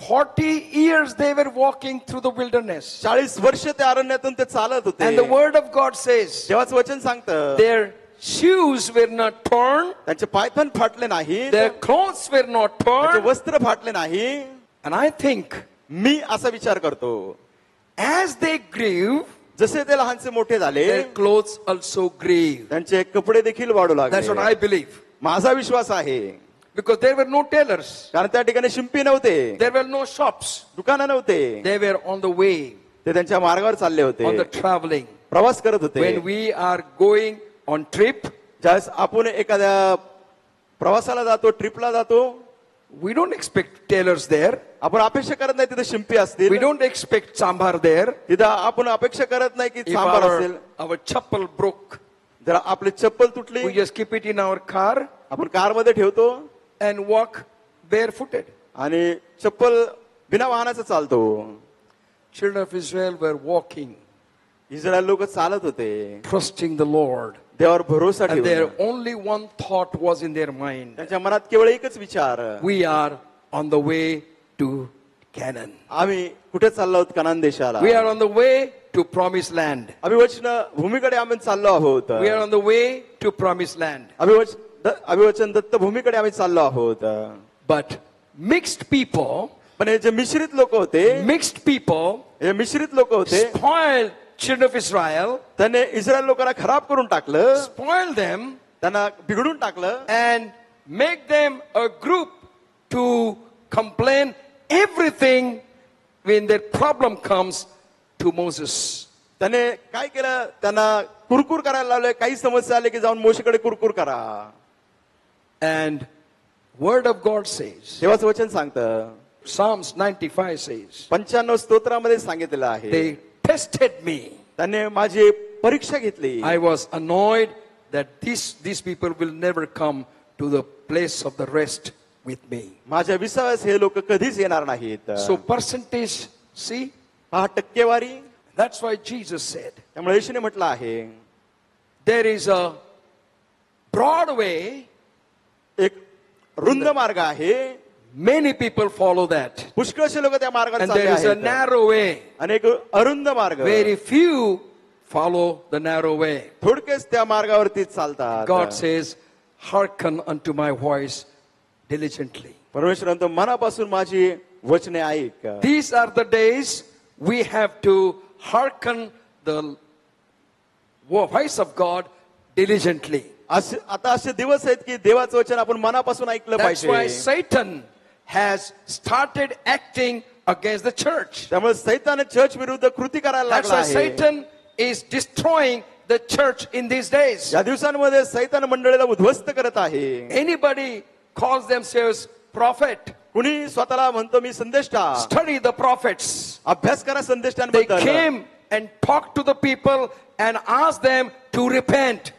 40 years they were walking through the wilderness. 40 वर्ष त्या अरण्यातून ते चालत होते. And the word of God says देवाचं वचन सांगतं their shoes were not torn, त्यांचे पायथन फाटले नाही, their clothes were not त्यांचे torn. वस्त्र फाटले नाही. And I think मी असा विचार करतो as they grew, जसे ते लहानसे मोठे झाले their clothes also grew. त्यांचे कपडे देखील वाढू That's what लागले. I believe. माझा विश्वास आहे Because there were no tailors, कारण त्या ठिकाणी शिंपी नव्हते, there were no shops. दुकानं नव्हते, They were on the way, ते त्यांच्या मार्गावर चालले on the होते, traveling. प्रवास करत होते. When we are going on trip, ज्यावेळेस आपण एखाद्या प्रवासाला जातो, ट्रिपला जातो, we don't expect tailors there. आपण अपेक्षा करत नाही तिथे शिंपी असतील, We don't expect sambar there. तिथं आपण अपेक्षा करत नाही की If सांबार असेल. our chappal broke, जर आपली चप्पल तुटली we just keep it in our car आपण कारमध्ये ठेवतो and walk barefooted. आणि चप्पल बिना वाहनाचं चालतो. Children of Israel were walking, Israel लोक चालत होते trusting the Lord. देवावर भरोसा And their ठेवून. only one thought was in their mind. त्यांच्या मनात केवळ एकच विचार, We are on the way to Canaan. आम्ही कुठे चाललो आहोत? कनान देशाला. We are on the way to promised land. अभिवचन भूमीकडे आम्ही चाललो आहोत. We are on the way to promised land. अभिवचन Dutt भूमीकडे आम्ही चाललो आहोत. But mixed people, पण हे जे मिश्रित लोक होते, mixed people हे मिश्रित लोक होते, spoiled children of Israel, त्याने इस्रायल लोकांना खराब करून टाकलं, spoil them, त्यांना बिघडून टाकलं and make them a group to complain everything when their problem comes to Moses. त्याने काय केलं? त्यांना कुरकुर करायला लावलंय. काही समस्या आले की जाऊन मोशेकडे कुरकुर करा. And word of God says, देवाचं वचन सांगतं, Psalms 95 says, 95 स्तोत्रामध्ये सांगितलेलं आहे, they tested me. त्याने माझी परीक्षा घेतली. I was annoyed that these people will never come to the place of the rest with me. माझ्या विश्वास हे लोक कधीच येणार नाहीत. So percentage, see, हा टक्केवारी. that's why Jesus said, त्यामुळे येशूने म्हटलं आहे, there is a broad way, एक रुंद मार्ग आहे, many people follow that. पुष्कळशे लोक त्या मार्गात And चालले there is a आहेत, narrow way, आणि एक अरुंद मार्ग, very few follow the narrow way. थोडकेच त्या मार्गावरती चालतात. God says, hearken unto my voice diligently. परमेश्वर म्हणतो, मनापासून माझी वचने ऐक. These are the days we have to hearken the voice of God diligently. आता असे दिवस आहेत की देवाचं वचन आपण मनापासून ऐकलं That's why पाहिजे. Satan has started acting against the church. त्यामुळे सैताने चर्च विरुद्ध कृती करायला That's लागला why आहे. Satan is destroying the church in these days. या दिवसांमध्ये सैतान मंडळीला उद्ध्वस्त करत आहे. Anybody calls themselves prophet, कुणी स्वतःला म्हणतो मी संदेष्टा. study the prophets. अभ्यास करा They संदेष्टांबद्दल. came and talked to the people and asked them to repent.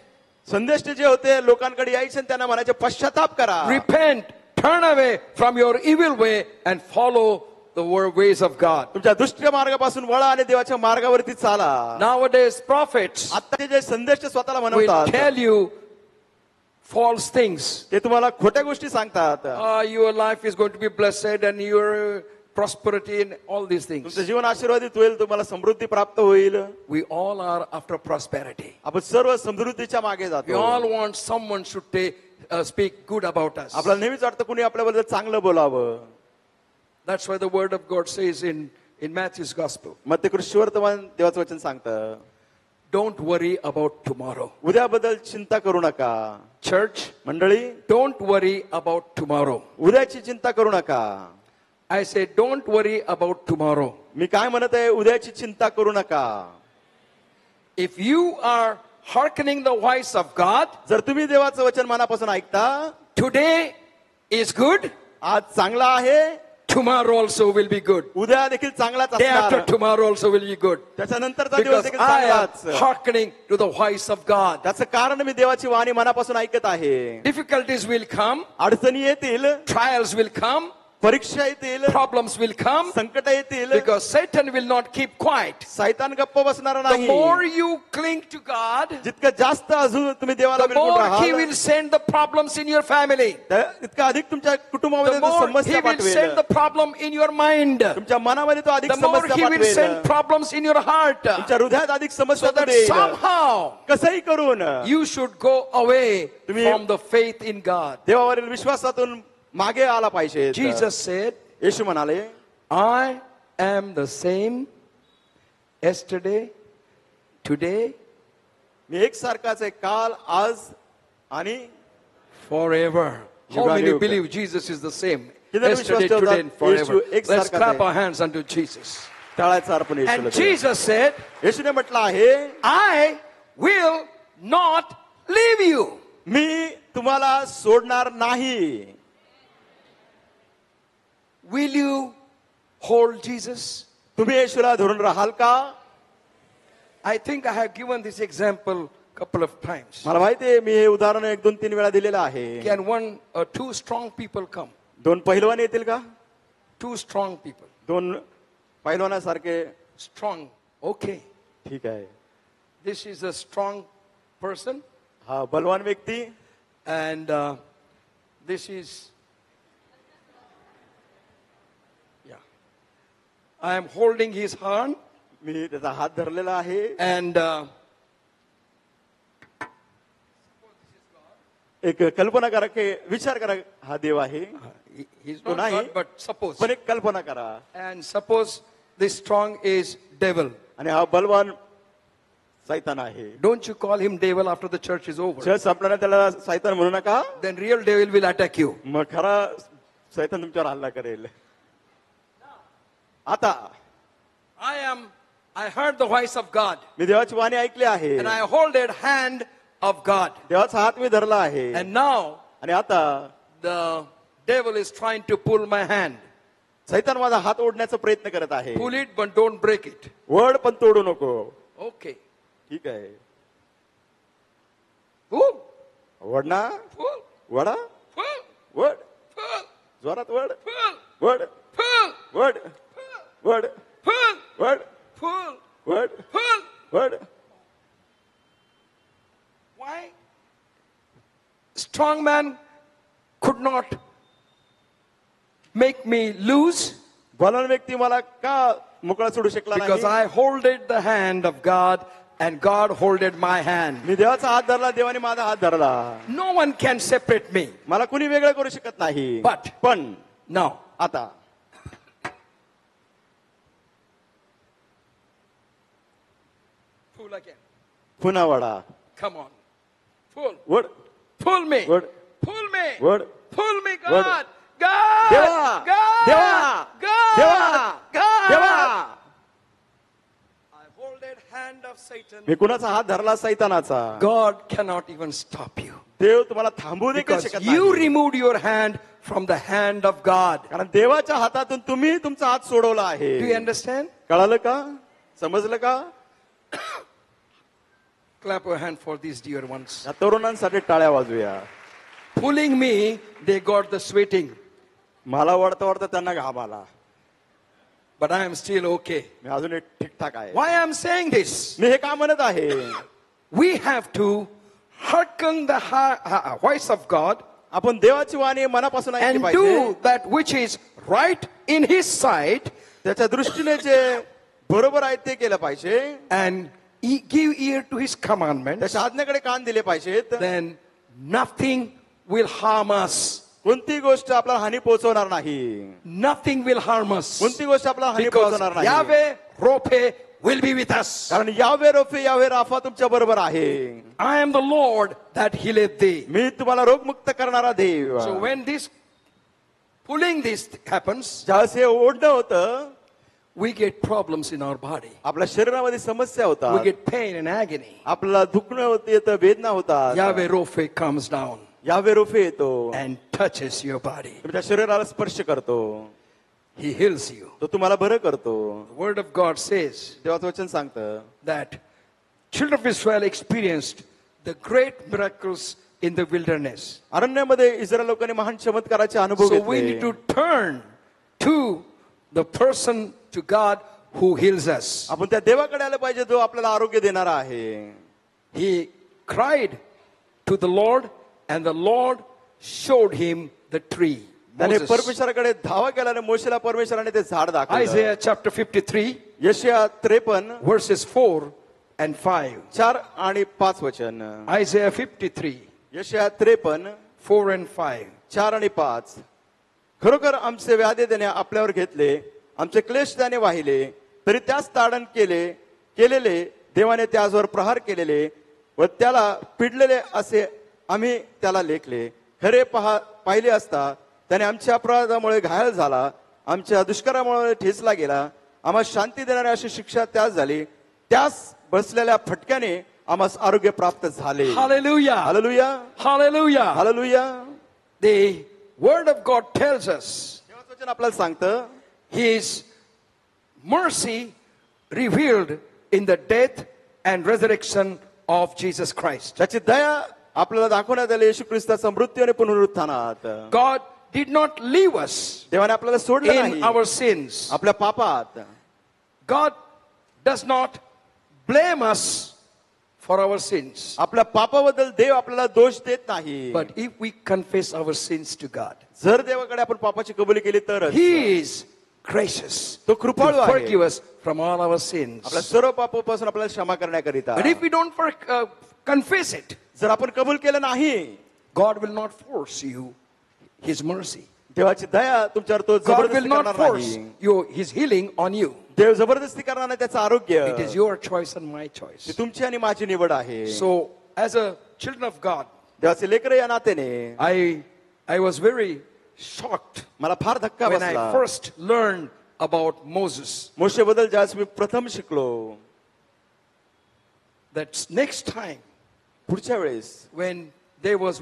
संदेष्ट जे होते लोकांकडे यायचे आणि त्यांना म्हणायचे पश्चाताप करा. Repent, turn away from your evil way and follow the ways of God. तुमच्या दुष्ट मार्गापासून वळा आणि देवाच्या मार्गावरती चाला. Nowadays prophets आता जे संदेश स्वतःला will म्हणतात tell you false things. ते तुम्हाला खोट्या गोष्टी सांगतात. Your life is going to be blessed and your prosperity and all these things. तुमचं जीवन आशीर्वादित होईल, तुम्हाला समृद्धी प्राप्त होईल. We all are after prosperity. आपण सर्व समृद्धीच्या मागे We जातो. all want someone should speak good about us. आपल्याला नेहमीच वाटतं कुणी आपल्याबद्दल चांगलं बोलावं. That's why the word of God says in Matthew's gospel, मत्तेकृष्ण वर्तमान देवाचं वचन सांगतं, don't worry about tomorrow. उद्याबद्दल चिंता करू नका. Church, मंडळी, don't worry about tomorrow. उद्याची चिंता करू नका. I say, don't worry about tomorrow. मी काय म्हणत आहे, उद्याची चिंता करू नका. If you are hearkening the voice of God, जर तुम्ही देवाचं वचन मनापासून ऐकता, today is good, आज चांगला आहे, tomorrow also will be good. उद्या देखील चांगलाच Day after असणार. tomorrow also will be good. त्याच्यानंतरचा दिवस Because देखील I am चांगलाच. hearkening to the voice of God. त्याचं कारण मी देवाची वाणी मनापासून ऐकत आहे. Difficulties will come, अडचणी येतील, trials will come, परीक्षा येतील, problems will come, संकट येतील, because Satan will not keep quiet. सैतान गप्प बसणार The नाही. more you cling to God, जितकं जास्त अजून तुम्ही देवाला the बिलकुल more He राहाल, will send the problems in your family. तितकं अधिक तुमच्या कुटुंबामध्ये The तो more He समस्या will send पाठवेल. the problem in your mind. तुमच्या मनामध्ये तो अधिक The more समस्या He will पाठवेल. send problems in your heart. तुमच्या हृदयात अधिक समस्या So that देईल. somehow कसंही करून you should go away तुम्ही- from the faith in God. देवावरील विश्वासातून मागे आला पाहिजे. Jesus said, येशू म्हणाले, I am the same yesterday, today, मी एक सारखाच आहे, काल, आज आणि forever. How युगानुयुग. many believe Jesus is the same किती विश्वास yesterday, ठेवतात? today, and forever? येशू एक Let's सारखाच clap आहे. our hands unto Jesus. टाळायचं अर्पण येशूला And द्या. Jesus said, येशूने म्हटलं आहे, I will not leave you. मी तुम्हाला सोडणार नाही. Will you hold Jesus? तुम्ही येशूला धरून राहाल का? I think I have given this example a couple of times. मला माहिती आहे, मी हे उदाहरण 1-2-3 वेळा दिलेलं आहे. Can one or two strong people come? दोन पहिलवान येतील का? Two strong people. दोन पहिलवानासारखे? Strong. Okay. ठीक आहे. This is a strong person. हा बलवान व्यक्ती, And this is, yeah. I am holding his hand. मी त्याचा हात धरलेला आहे. And एक कल्पना करा की विचार करा, हा देव आहे, he's तो not नाही, God, but suppose. पण एक कल्पना करा. And suppose this strong is devil. आणि हा बलवान सैतान आहे. Don't you call him devil after the church is over. Church संपल्याने त्याला सैतान म्हणू नका. Then real devil will attack you. मग खरा सैतान तुमच्यावर हल्ला करेल. आता I heard the voice of God. मी देवाची वाणी ऐकली आहे. And I hold that hand of God. देवाचा हात मी धरला आहे. And now आणि आता the devil is trying to pull my hand. सैतान माझा हात ओढण्याचा प्रयत्न करत आहे. Pull it, but don't break it. वड पण तोडू नको. Okay. ठीक आहे. Pull, वड ना, pull, वडा, pull, वड, pull, जोरात वड, pull, वड, pull, वड, वड, pull, वड, pull, वड, pull. वड. Why? Strong man could not make me lose बलवान व्यक्ती मला का मोकळा सोडू शकला because नाही? I holded the hand of God and God holded my hand. मी देवाचा हात धरला, देवाने माझा हात धरला. No one can separate me. मला कुणी वेगळं करू शकत नाही. But- पण Now, आता pull again. पुन्हा वडा, Come on. Pull. वड, Pull me. वड, Pull me. वड. Pull me, Word. God. God. देवा, God. देवा, God. देवा, God. देवा. I hold that hand of Satan. मी कुणाचा हात धरला? सैतानाचा. God cannot even stop you. देव तुम्हाला थांबवू देखील Because शकत you नाही. removed your hand from the hand of God. कारण देवाच्या हातातून तुम्ही तुमचा हात सोडवला आहे. Do you understand? कळालं का? समजलं का? Clap your hand for these dear ones. या तरुणांसाठी टाळ्या वाजूया. Pulling me, they got the sweating. मला वडता वडता त्यांना घाम आला. But I am still okay. मी अजून एक ठीकठाक आहे. Why I am saying this? मी हे का म्हणत आहे? We have to hearken the voice of God आपण देवाची वाणी मनापासून ऐकली and पाहिजे. do that which is right in his sight, त्याच्या दृष्टीने जे बरोबर आहे ते केलं पाहिजे. and give ear to his commandments, त्याच्या आज्ञेकडे कान दिले पाहिजेत. then nothing will harm us. कोणती गोष्ट आपल्याला हानी पोहोचवणार नाही. Nothing will harm us. कोणती गोष्ट आपल्याला हानी Because पोहोचवणार नाही. Yahweh Rophe will be with us. कारण यावे रोफे यावे राफा तुमच्या बरोबर आहे. I am the Lord that healeth thee. मी तुम्हाला रोगमुक्त करणारा देव. So when this pulling this happens, ज्यावेळेस हे ओढणं होतं, we get problems in our body. आपल्या शरीरामध्ये समस्या We होतात. get pain and agony. आपल्याला दुखणं होतं, येतं, वेदना होतात. Yahweh Rophe comes down यावे रोफे येतो, and touches your body. तुमच्या शरीराला स्पर्श करतो, He heals you. तो तुम्हाला बरं करतो. The word of God says देवाचं वचन सांगतं that children of Israel experienced the great miracles in the wilderness. अरण्यामध्ये Israel लोकांनी महान चमत्काराचे अनुभव So we need घेतले. to turn to the person, to God who heals us. आपण त्या देवाकडे आलं पाहिजे जो आपल्याला आरोग्य देणारा आहे. He cried to the Lord and the Lord showed him the tree. त्याने Moses. परमेश्वराकडे धावा केल्याने मोशेला परमेश्वराने ते झाड दाखवलं. Isaiah chapter 53 यशया 53 verses 4 and 5. 4 आणि 5 वचन. Isaiah 53 यशया 53 4 and 5. 4 आणि 5. खरोखर आमचे व्याधी त्याने आपल्यावर घेतले, आमचे क्लेश त्याने वाहिले, तरी त्यास ताडण केलेले देवाने त्याच्यावर प्रहार केलेले व त्याला पिडलेले असे आम्ही त्याला लेखले. खरे पाहिले असता त्याने आमच्या अपराधामुळे घायल झाला, आमच्या दुष्कारामुळे ठेचला गेला. आम्हाला शांती देणारी अशी शिक्षा त्यास झाली, त्यास बसलेल्या फटक्याने आम्हाला आरोग्य प्राप्त झाले. Hallelujah. Hallelujah, Hallelujah. Hallelujah. The word of God tells us देवाचं वचन आपल्याला सांगतं his mercy revealed in the death and resurrection of Jesus Christ. त्याची दया आपल्याला दाखवण्यात आली येशू ख्रिस्ताचा मृत्यू आणि पुनरुत्थानात. God did not leave us देवाने आपल्याला सोडलं in नाही our sins. आपल्या पापात. God does not blame us for our sins. आपल्या पापाबद्दल देव आपल्याला दोष देत नाही. But if we confess our sins to God, जर देवाकडे आपण पापाची कबुली केली तर He is gracious तो to कृपाळू आहे forgive us from all our आपल्या sins. सर्व पापापासून आपल्याला क्षमा करण्याकरिता. But if we don't confess it, जर आपण कबूल केलं नाही, God will not force you His mercy. देवाची दया तुमच्यावर तो God will जबरदस्ती not करणार force नाही. His healing on you. देव जबरदस्ती करणार नाही त्याचं आरोग्य. It is your choice and my choice. ती तुमची आणि माझी निवड आहे. So, as a children of God, देवाचे लेकर या नात्याने I was very shocked मला फार धक्का when I बसला. first learned about Moses. मोशे बद्दल ज्यावेळेस मी प्रथम शिकलो, That next time पुढच्या वेळेस when there was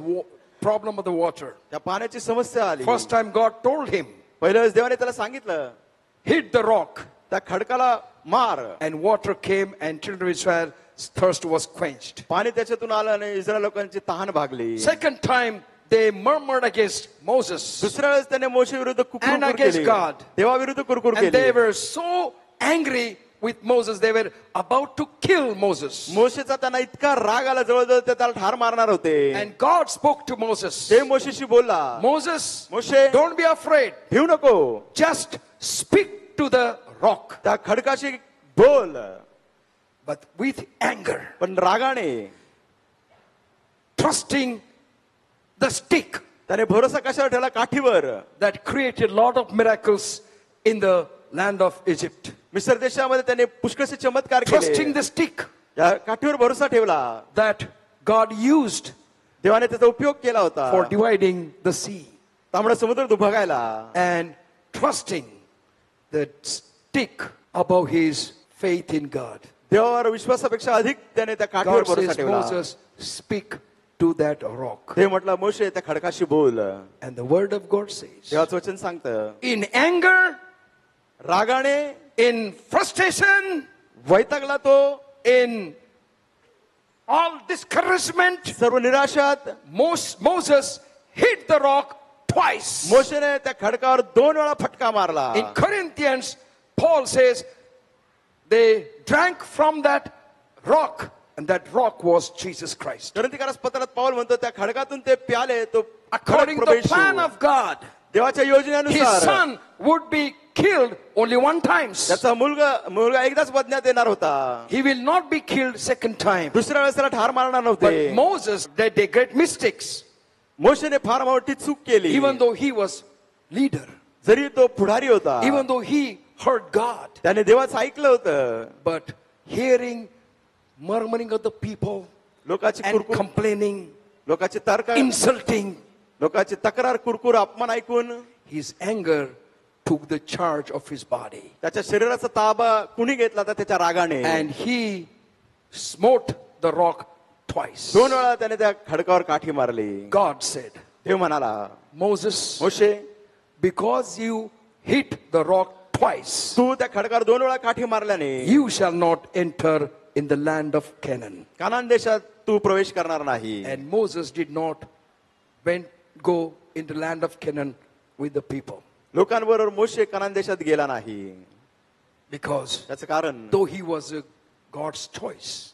problem of the water, त्या पाण्याची समस्या आली. first time God told him, पहिल्या वेळेस देवाने त्याला सांगितलं hit the rock, त्या खडकाला मार. and water came and children of Israel's thirst was quenched. पाणी त्याच्यातून आलं आणि इस्रायल लोकांची तहान भागली. Second time they murmured against Moses दुसऱ्या वेळेस त्याने मोशे विरुद्ध and कुरकुर against केली. God. देवाविरुद्ध कुरकुर And they केली. were so angry with Moses, they were about to kill Moses. मोशेचा त्यांना इतका राग आला, जवळजवळ ते त्याला ठार मारणार होते. And God spoke to Moses. ते मोशेशी बोलला, Moses, Moshe don't be afraid. भिऊ नको, Just speak to the rock, त्या खडकाशी बोल, but with anger, पण रागाने. trusting the stick त्याने भरोसा कशावर ठेवला? काठीवर. that created a lot of miracles in the land of Egypt. मिस्र देशामध्ये त्याने पुष्कळसे चमत्कार Trusting केले. the stick या काठीवर भरोसा ठेवला. that God used देवाने त्याचा उपयोग केला होता for dividing the sea, तांबडा समुद्र दुभागायला. and trusting the stick above his faith in God. देवावर विश्वासापेक्षा अधिक त्याने त्या काठीवर God भरोसा says, ठेवला. Moses, speak to that rock. ते म्हटलं, मोशे त्या खडकाशी बोल. And the word of God says, देवाचं वचन सांगतं, in anger, रागाने, in frustration, वैतागला तो, in all discouragement, serve निराशात Moses hit the rock twice. मोशेने त्या खडकावर 2 वेळा फटका मारला. In Corinthians, Paul says they drank from that rock And that rock was Jesus Christ. ग्रंथिकारास पत्रात पाऊल म्हणतो त्या खडकातून ते प्याले तो According to the Prabhu plan Yeshu. of God, देवाच्या his योजनेनुसार son would be killed only one time. त्याचा मुलगा एकदाच बदण्यात येणार होता. He will not be killed second time. दुसऱ्या वेळेस त्याला ठार मारणार But नव्हते. Moses did a great mistakes, मोशेने फार मोठी चूक केली. even though he was leader, जरी तो पुढारी होता, even though he heard God. त्याने देवाचं ऐकलं होतं. But hearing murmuring of the people लोकांची and कुरकुर, complaining, लोकांची तर्क, insulting, लोकांची तक्रार, कुरकुर, अपमान ऐकून his anger took the charge of his body. त्याच्या शरीराचा ताबा कुणी घेतला तर त्याच्या रागाने. And he smote the rock twice. 2 वेळा त्याने त्या खडकावर काठी मारली. God said, देव म्हणाला, Moses, Moshe, because you hit the rock twice, तू त्या खडकावर 2 वेळा काठी मारल्याने you shall not enter in the land of Canaan. कानान देशात तू प्रवेश करणार नाही. And Moses did not go into the land of Canaan with the people, लोकांबरोबर मोशे कानान देशात गेला नाही. because त्याचं कारण, though he was God's choice,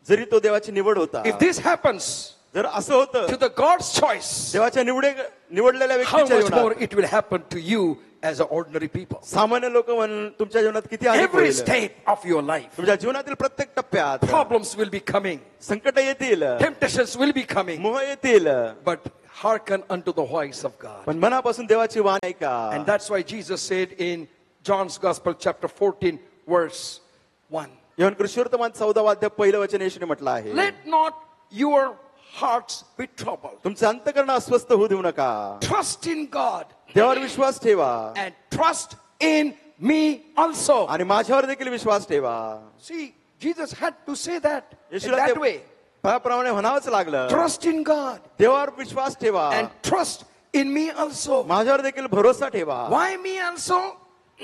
जरी तो देवाची निवड होता, if this happens जर असं होतं to the God's choice, देवाच्या निवडलेल्या how व्यक्तीच्या much more जीवनात, it will happen to you as an ordinary people. सामान्य लोक म्हणून तुमच्या जीवनात किती अधिक Every होईल. step of your life, तुमच्या जीवनातील प्रत्येक टप्प्यात problems will be coming, संकट येतील, temptations will be coming, मोह येतील, but hearken unto the voice of God. पण मनापासून देवाची वाण ऐका. And that's why Jesus said in John's Gospel chapter 14 verse 1, Yohan कृष्णवर्तमान 14 अध्याय पहिलं वचन येशूने म्हटलं आहे, let not your hearts be troubled. तुमचं अंतःकरण अस्वस्थ होऊ देऊ नका. Trust in God देवावर विश्वास ठेवा and trust in me also. आणि माझ्यावर देखील विश्वास ठेवा. See, Jesus had to say that in येशूला that ते way. त्याप्रमाणे म्हणावंच लागलं. Trust in God देवावर विश्वास ठेवा, and trust in me also. माझ्यावर देखील भरोसा ठेवा. Why me also?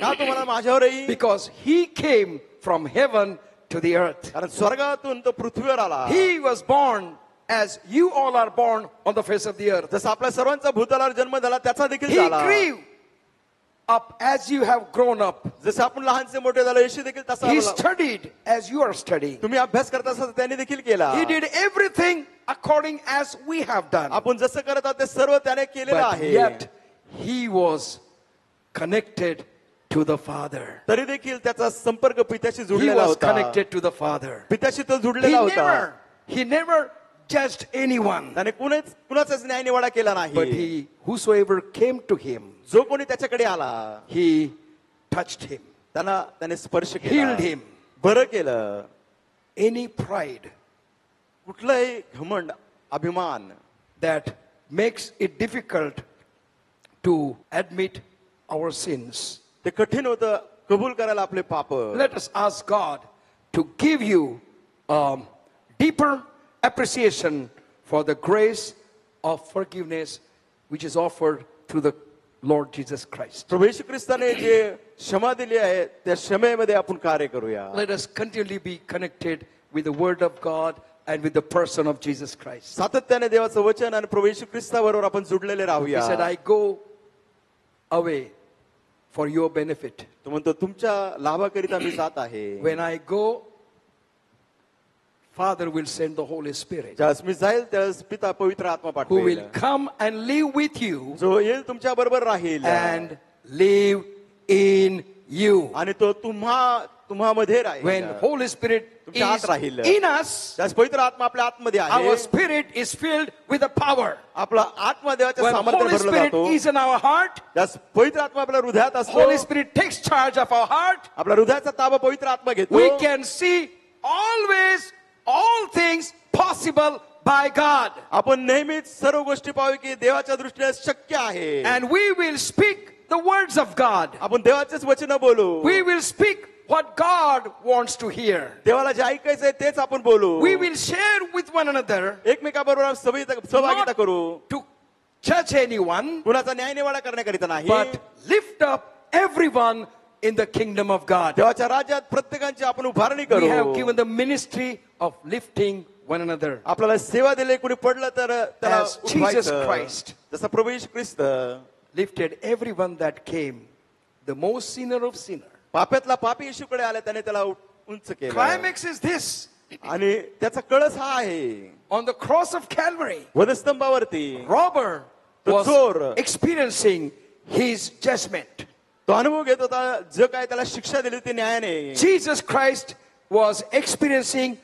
का तुम्हाला माझ्यावरही? Because he came from heaven to the earth. कारण स्वर्गातून तो पृथ्वीवर आला. He was born as you all are born on the face of the earth. जसं आपल्या सर्वांचा भूतलावर जन्म झाला त्याचा देखील He झाला. grew up as you have grown up. जसं आपण लहानसे मोठे झालो येशू देखील तसा He झाला. studied as you are studying. तुम्ही अभ्यास करत असता त्यांनी देखील केला. He did everything according as we have done. आपण जसं करत आहोत ते सर्व त्याने केलेलं But आहे. yet he was connected to the Father. तरी देखील त्याचा संपर्क पित्याशी He जुडलेला was होता. connected to the Father. पित्याशी तो जुडलेला होता. He never judged anyone. त्याने कुणाचाच न्याय निवाडा केला नाही. But he, whosoever came to him, जो कोणी त्याच्याकडे आला he touched him, त्याने स्पर्श healed केला, him. बरं केलं. Any pride कुठलंही घमंड, अभिमान that makes it difficult to admit our sins, ते कठीण होतं कबूल करायला आपले पाप. let us ask God to give you deeper appreciation for the grace of forgiveness which is offered through the Lord Jesus Christ. प्रभू येशू ख्रिस्ताने जे क्षमा दिली आहे त्या क्षमेमध्ये आपण कार्य करूया. Let us continually be connected with the Word of God and with the person of Jesus Christ. सातत्याने देवाचं वचन आणि प्रभू येशू ख्रिस्ताबरोबर आपण जुडलेले He राहूया. said, I go away for your benefit. तो म्हणतो तुमच्या लाभाकरिता मी जात आहे. When I go, Father will send the Holy Spirit ज्यावेळेस मी जाईल त्यावेळेस पिता पवित्र आत्मा who will पाठवेल, come and live with you जो येईल तुमच्या बरोबर राहील and live in you. आणि तो तुम्हामध्ये राहील. When Holy Spirit तुमच्या आत is राहील. in us, त्यास पवित्र आत्मा आपल्या आतमध्ये आहे. our spirit is filled with the power. आपला आत्मा देवाच्या When सामर्थ्याने Holy भरला Spirit जातो. is in our heart, त्यास पवित्र आत्मा आपल्या हृदयात असतो. Holy Spirit takes charge of our heart. आपल्या हृदयाचा ताबा पवित्र आत्मा घेतो. We can see always all things possible by God. आपण नेहमीच सर्व गोष्टी पाहू की देवाच्या दृष्टीने शक्य आहे. And we will speak the words of God. आपण देवाचेच वचन बोलू. We will speak what God wants to hear. देवाला जे ऐकायचं आहे तेच आपण बोलू. We will share with one another, एकमेकाबरोबर सहभागिता करू. not to judge anyone, कुणाचा न्याय निवाडा करण्याकरिता नाही, but lift up everyone in the kingdom of God. देवाच्या राज्यात प्रत्येकांची आपण उभारणी We have करू. given the ministry of lifting one another. आपल्याला सेवा दिली, कुणी पडलं तर त्याला As Jesus उठवायचं. Christ जसं प्रभू येशू ख्रिस्त lifted everyone that came, the most sinner of sinners. पाप्यातला पापी येशूकडे आला, त्याने त्याला उंच केलं. Climax is this, आणि त्याचा कळस हा आहे, On the cross of Calvary, वधस्तंभावरती robber तो was चोर experiencing his judgment. तो अनुभव घेत होता, जो काय त्याला शिक्षा दिली ती न्यायाने. Jesus Christ was experiencing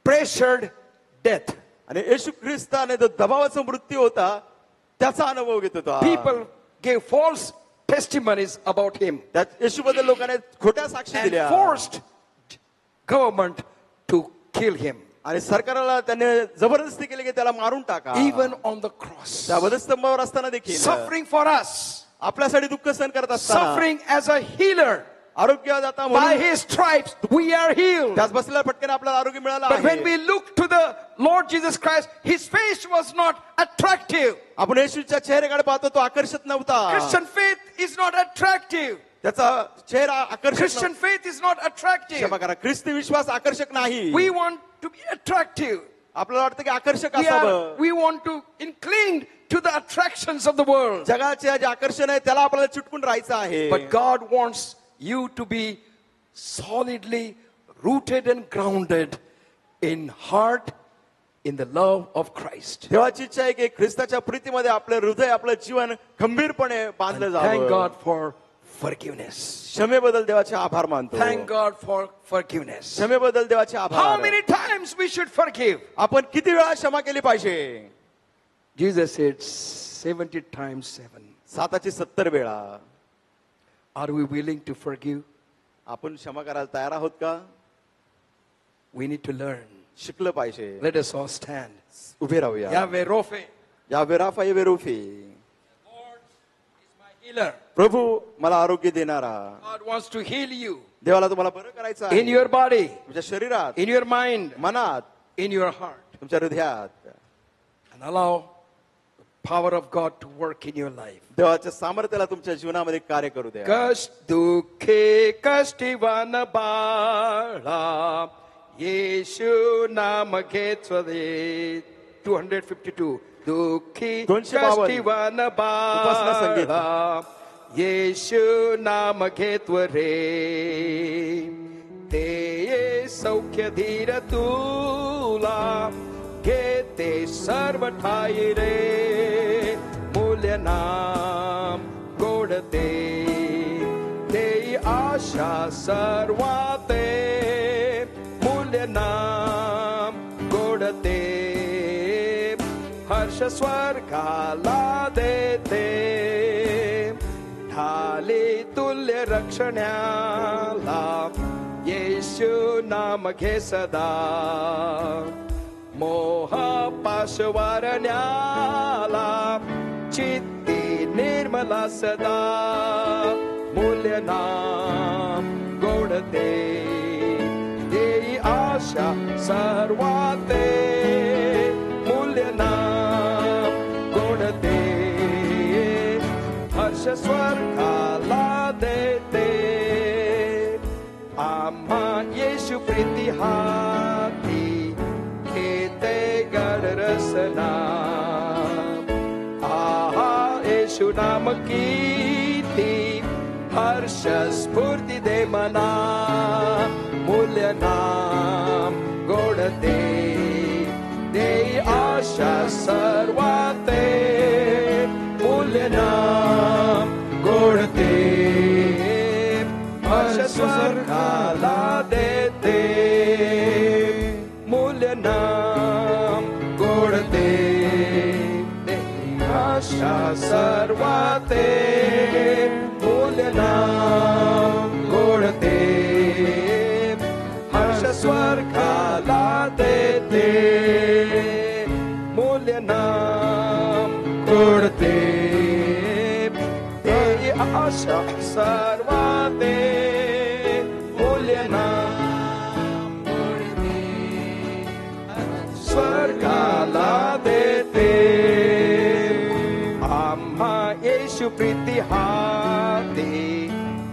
pressured death. आणि येशू ख्रिस्ताने जो दबावाचा मृत्यू होता त्याचा अनुभव घेत होता. People gave false testimonies about him त्यात येशूबद्दल लोकांनी खोट्या साक्षी and दिल्या forced government to kill him, आणि सरकारला त्याने जबरदस्ती केली की त्याला मारून टाका. even on the cross. त्या वधस्तंभावर असताना देखील Suffering for us, आपल्यासाठी दुःख सहन करत असताना, suffering as a healer. आरोग्यदाता By म्हणून his stripes we are healed. त्याच बसलेल्या पटकन आपल्याला आरोग्य मिळालं But when आहे. we look to the Lord Jesus Christ, his face was not attractive. आपण येशूच्या चेहऱ्याकडे पाहतो, तो आकर्षक नव्हता. Christian faith is not attractive. त्याचा चेहरा आकर्षक Christian faith is not attractive. क्षमा करा, ख्रिस्ती विश्वास आकर्षक नाही. We want to be attractive. आपल्याला वाटतं की आकर्षक असावं. We want to incline to the attractions of the world. जगाचे जे आकर्षण आहे त्याला आपल्याला चिटकून राहायचं आहे. But God wants you to be solidly rooted and grounded in heart, in the love of Christ. देवाची इच्छा आहे की ख्रिस्ताच्या प्रीतीमध्ये आपलं हृदय, आपलं जीवन खंबीरपणे बांधलं Thank जावं. God for forgiveness. क्षमेबद्दल देवाचे आभार मानतो. Thank God for forgiveness. क्षमेबद्दल देवाचे How आभार. many times we should forgive? आपण किती वेळा क्षमा केली पाहिजे? Jesus said 70 times 7. 770 वेळा. Are we willing to forgive? आपण क्षमा करायला तयार आहोत का? We need to learn. शिकलं पाहिजे. Let us all stand. उभे राहूया. Yahweh Rophe, या वेराफाई वेरुफी. Lord is my healer. प्रभू मला आरोग्य देणारा. God wants to heal you देवाला तुम्हाला बरं करायचं in आहे. your body, तुमच्या शरीरात, in your mind, मनात, in your heart, तुमच्या हृदयात. and allow the power of God to work in your life. देवाच्या सामर्थ्याला तुमच्या जीवनामध्ये कार्य करू द्या. कष्ट दुःखे कष्टीवान बाळा येशू नाम घेतले. 252 दुःखी 252 कष्टीवान उपासना संगीत. बाळा येशू नाम घेतव रे. ते ये सौख्य धीर तुला घेते सर्व ठाई रे. मूल्य नाम गोडते ते आशा सर्वाते. मूल्य नाम गोडते हर्ष स्वर्गाला देते. ढाले तुल्य रक्षण्याला येशू नाम घे सदा. मोह पाशवारण्याला चित्ती निर्मला सदा. मूल्य नाम गोडते देई आशा सर्वाते. मूल्य नाम गोडते हर्ष स्वर्गाला देते. आम्हा येशू प्रीती हाती घेते गड रसना. आहा येशू नाम कीर्ती हर्ष स्फूर्ती दे मना. मूल्य नाम गोडते देई आशा सर्वाते. मूल्य नाम गोडते हर्ष स्वर्गाला देते. मूल्य नाम गोडते देई आशा सर्वाते. मूल्य नाम गोडते हर्ष स्वर्गाला देते. मूल्य नाम गोडते देई आशा सर्वाते. मूल्य नाम गोडते स्वर्गाला देते. आम्हा येशू प्रीती हाती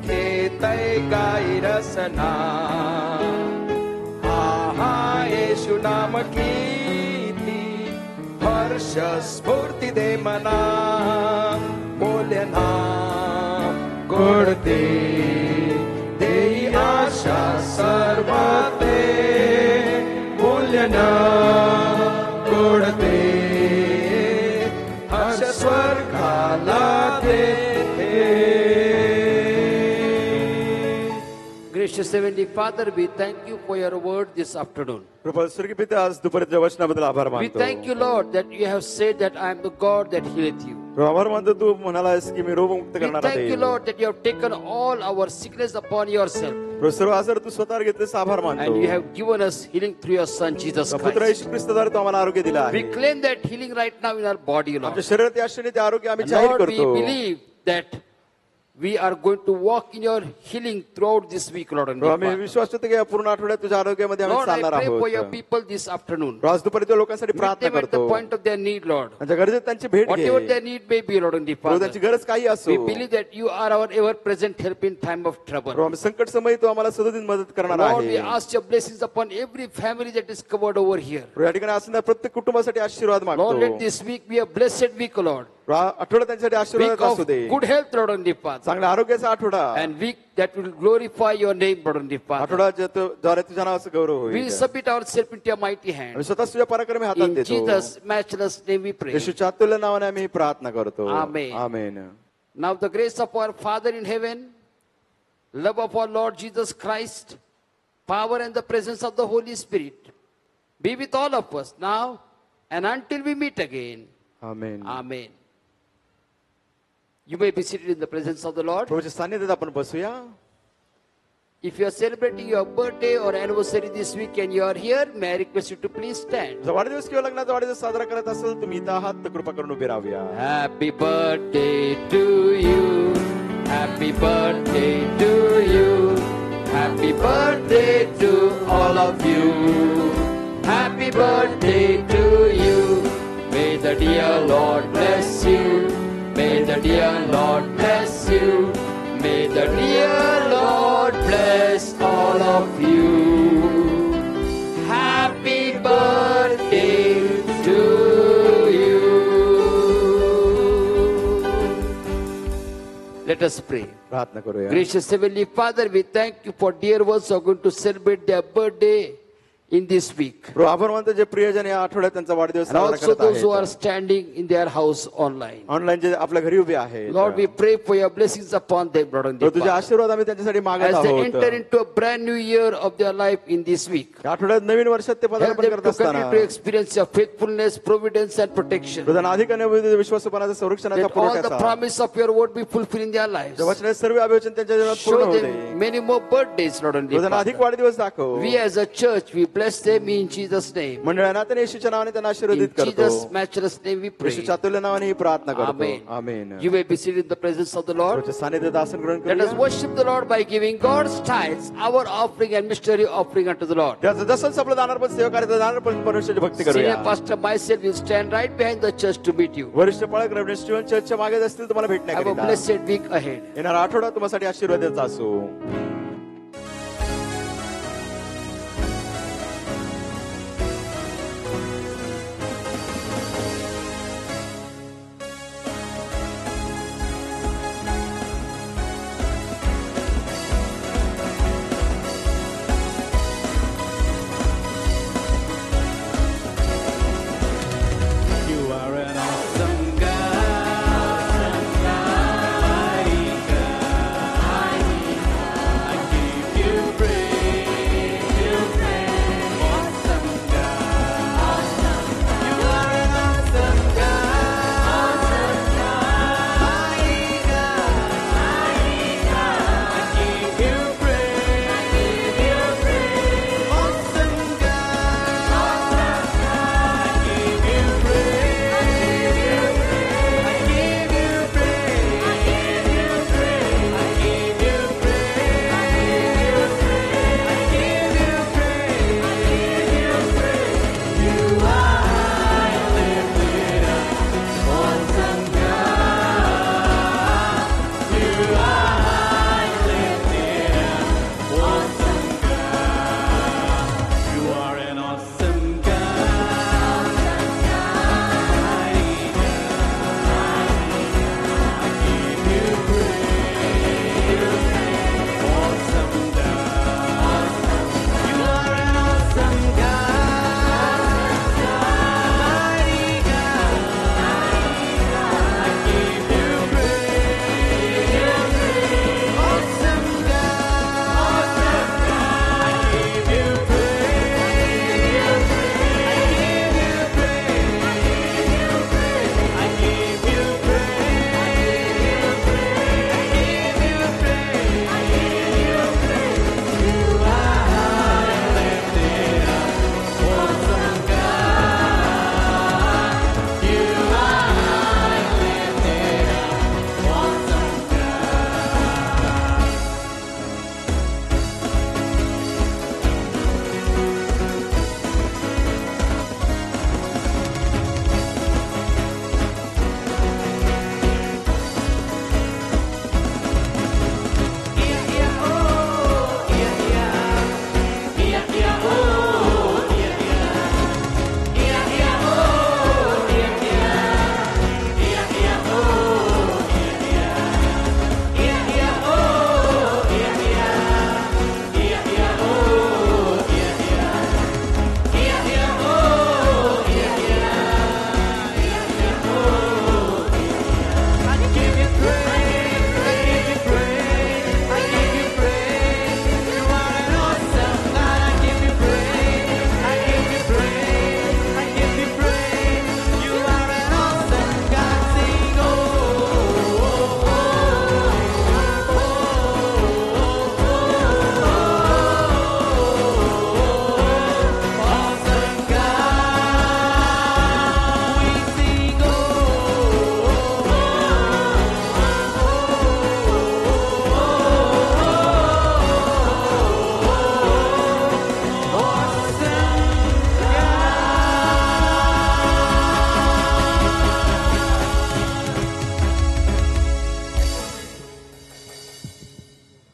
घेतय गाई रसना. आहा येशू नाम कीर्ती हर्ष स्फूर्ती दे मना. मूल्य नाम गोडते देई आशा सर्वाते. Gracious Heavenly Father, we thank you for your word this afternoon. कृपा स्वर्गीय पिता आज दुपारच्या वचनाबद्दल आभार We मानतो. thank you, Lord, that you have said that I am the God that healeth you. प्रभू, आभार मानतो तू म्हणालास की मी रोगमुक्त We करणारा thank you, Dev. Lord, that you have taken all our sickness upon yourself. प्रभू, सर्व आजार तू स्वतःवर घेतलेस, आभार मानतो. And you have given us healing through your Son, Jesus पुत्र Christ. येशू ख्रिस्ताद्वारे तू आम्हाला आरोग्य दिला We आहे. claim that healing right now in our body, Lord. आमच्या शरीरात या क्षणी ते आरोग्य आम्ही And जाहीर Lord, we करतो. believe that we are going to walk in your healing throughout this week, Lord. And प्रभू, आम्ही Father. विश्वास ठेवतो की या पूर्ण आठवड्यात तुझ्या आरोग्यामध्ये आम्ही Lord, I चालणार pray for your आहोत. people this afternoon. प्रभू, आज दुपारी त्या लोकांसाठी Meet प्रार्थना them at the करतो. point of their need, Lord. त्यांच्या गरजेत त्यांची भेट Whatever घे. their need may be, Lord and Prabhu, Father. त्यांची गरज काही असो. We believe that you are our ever-present help in time of trouble. प्रभू, आम्ही संकट समयी तू आम्हाला सदोदित मदत करणार Lord, we आहे. ask your blessings upon every family that is covered over here. प्रभू, या ठिकाणी असणाऱ्या प्रत्येक कुटुंबासाठी आशीर्वाद Lord, let मागतो. this week be a blessed week, Lord. प्रभू, आठवडा त्यांच्यासाठी Week आशीर्वाद असू of they. good health, Lord and Father. चांगल्या आरोग्याचा आठवडा. And week that will glorify your name, Lord and Father. आठवडा ज्याद्वारे तुझ्या नावाचा गौरव We होईल. submit ourselves into your mighty hand. आम्ही स्वतः तुझ्या पराक्रमी हातात In देतो. Jesus' matchless name we pray. येशूच्या अतुल्य नावाने आम्ही प्रार्थना करतो. Amen. Amen. Now the grace of our Father in heaven, love of our Lord Jesus Christ, power and the presence of the Holy Spirit be with all of us now and until we meet again. Amen. Amen. You may be seated in the presence of the Lord. प्रभूच्या सान्निध्यात आपण बसूया. If you are celebrating your birthday or anniversary this week and you are here, may I request you to please stand. जर वाढदिवस किंवा लग्नाचा वाढदिवस साजरा करत असेल तुम्ही इथं आहात तर कृपा करून उभे राहूया. Happy birthday to you. Happy birthday to you. Happy birthday to all of you. Happy birthday to you. May the dear Lord bless you. May the dear Lord bless you. May the dear Lord bless all of you. Happy birthday to you. Let us pray. प्रार्थना करूया. Gracious Heavenly Father, we thank you for dear ones who are going to celebrate their birthday in this week. प्रभू, आभार मानतो जे प्रियजन या आठवड्यात त्यांचा वाढदिवस And साजरा also करत those who are आहेत. standing in their house online. Online जे आपल्या घरी उभे आहेत. Lord, we pray for your blessings upon them, Lord, and प्रभू, तुझे Father. आशीर्वाद आम्ही त्यांच्यासाठी मागत As they आहोत. enter into a brand new year of their life in this week. या आठवड्यात नवीन वर्षात ते Help पदार्पण them करत to असताना continue to experience your faithfulness, providence and protection. प्रधान अधिक आणि विश्वासपणाचा संरक्षणाचा Let all the पुरवठ्याचा promise of your word be fulfilled in their lives. वचनाचे सर्व अभिवचन त्यांच्या जीवनात पूर्ण Show होऊ them they. many more birthdays, Lord, and Pradhan Father. अधिक वाढदिवस दाखव. We as a church, we bless them in Jesus' name. मंडळांना तर येशूच्या नावाने त्यांना In आशीर्वादित करतो. Jesus' matchless name we pray. येशूच्या अतुल्य नावाने ही प्रार्थना करतो. Amen. Amen. You may be seated in the presence of the Lord. प्रभूच्या सानिध्यात आसन ग्रहण Let us करूया. worship the Lord by giving God's tithes, our offering and mystery offering unto the Lord. त्याचं जसंच आपलं दानार्पण सेवा करायचं दानार्पण परमेश्वराची भक्ती Senior करूया. pastor myself will stand right behind the church to meet you. वरिष्ठ पाळक रेव्हरंड स्टीव्हन चर्चच्या मागे असतील तुम्हाला Have a भेटण्याकरिता blessed week ahead. येणारा आठवडा तुम्हासाठी आशीर्वादाचा असो.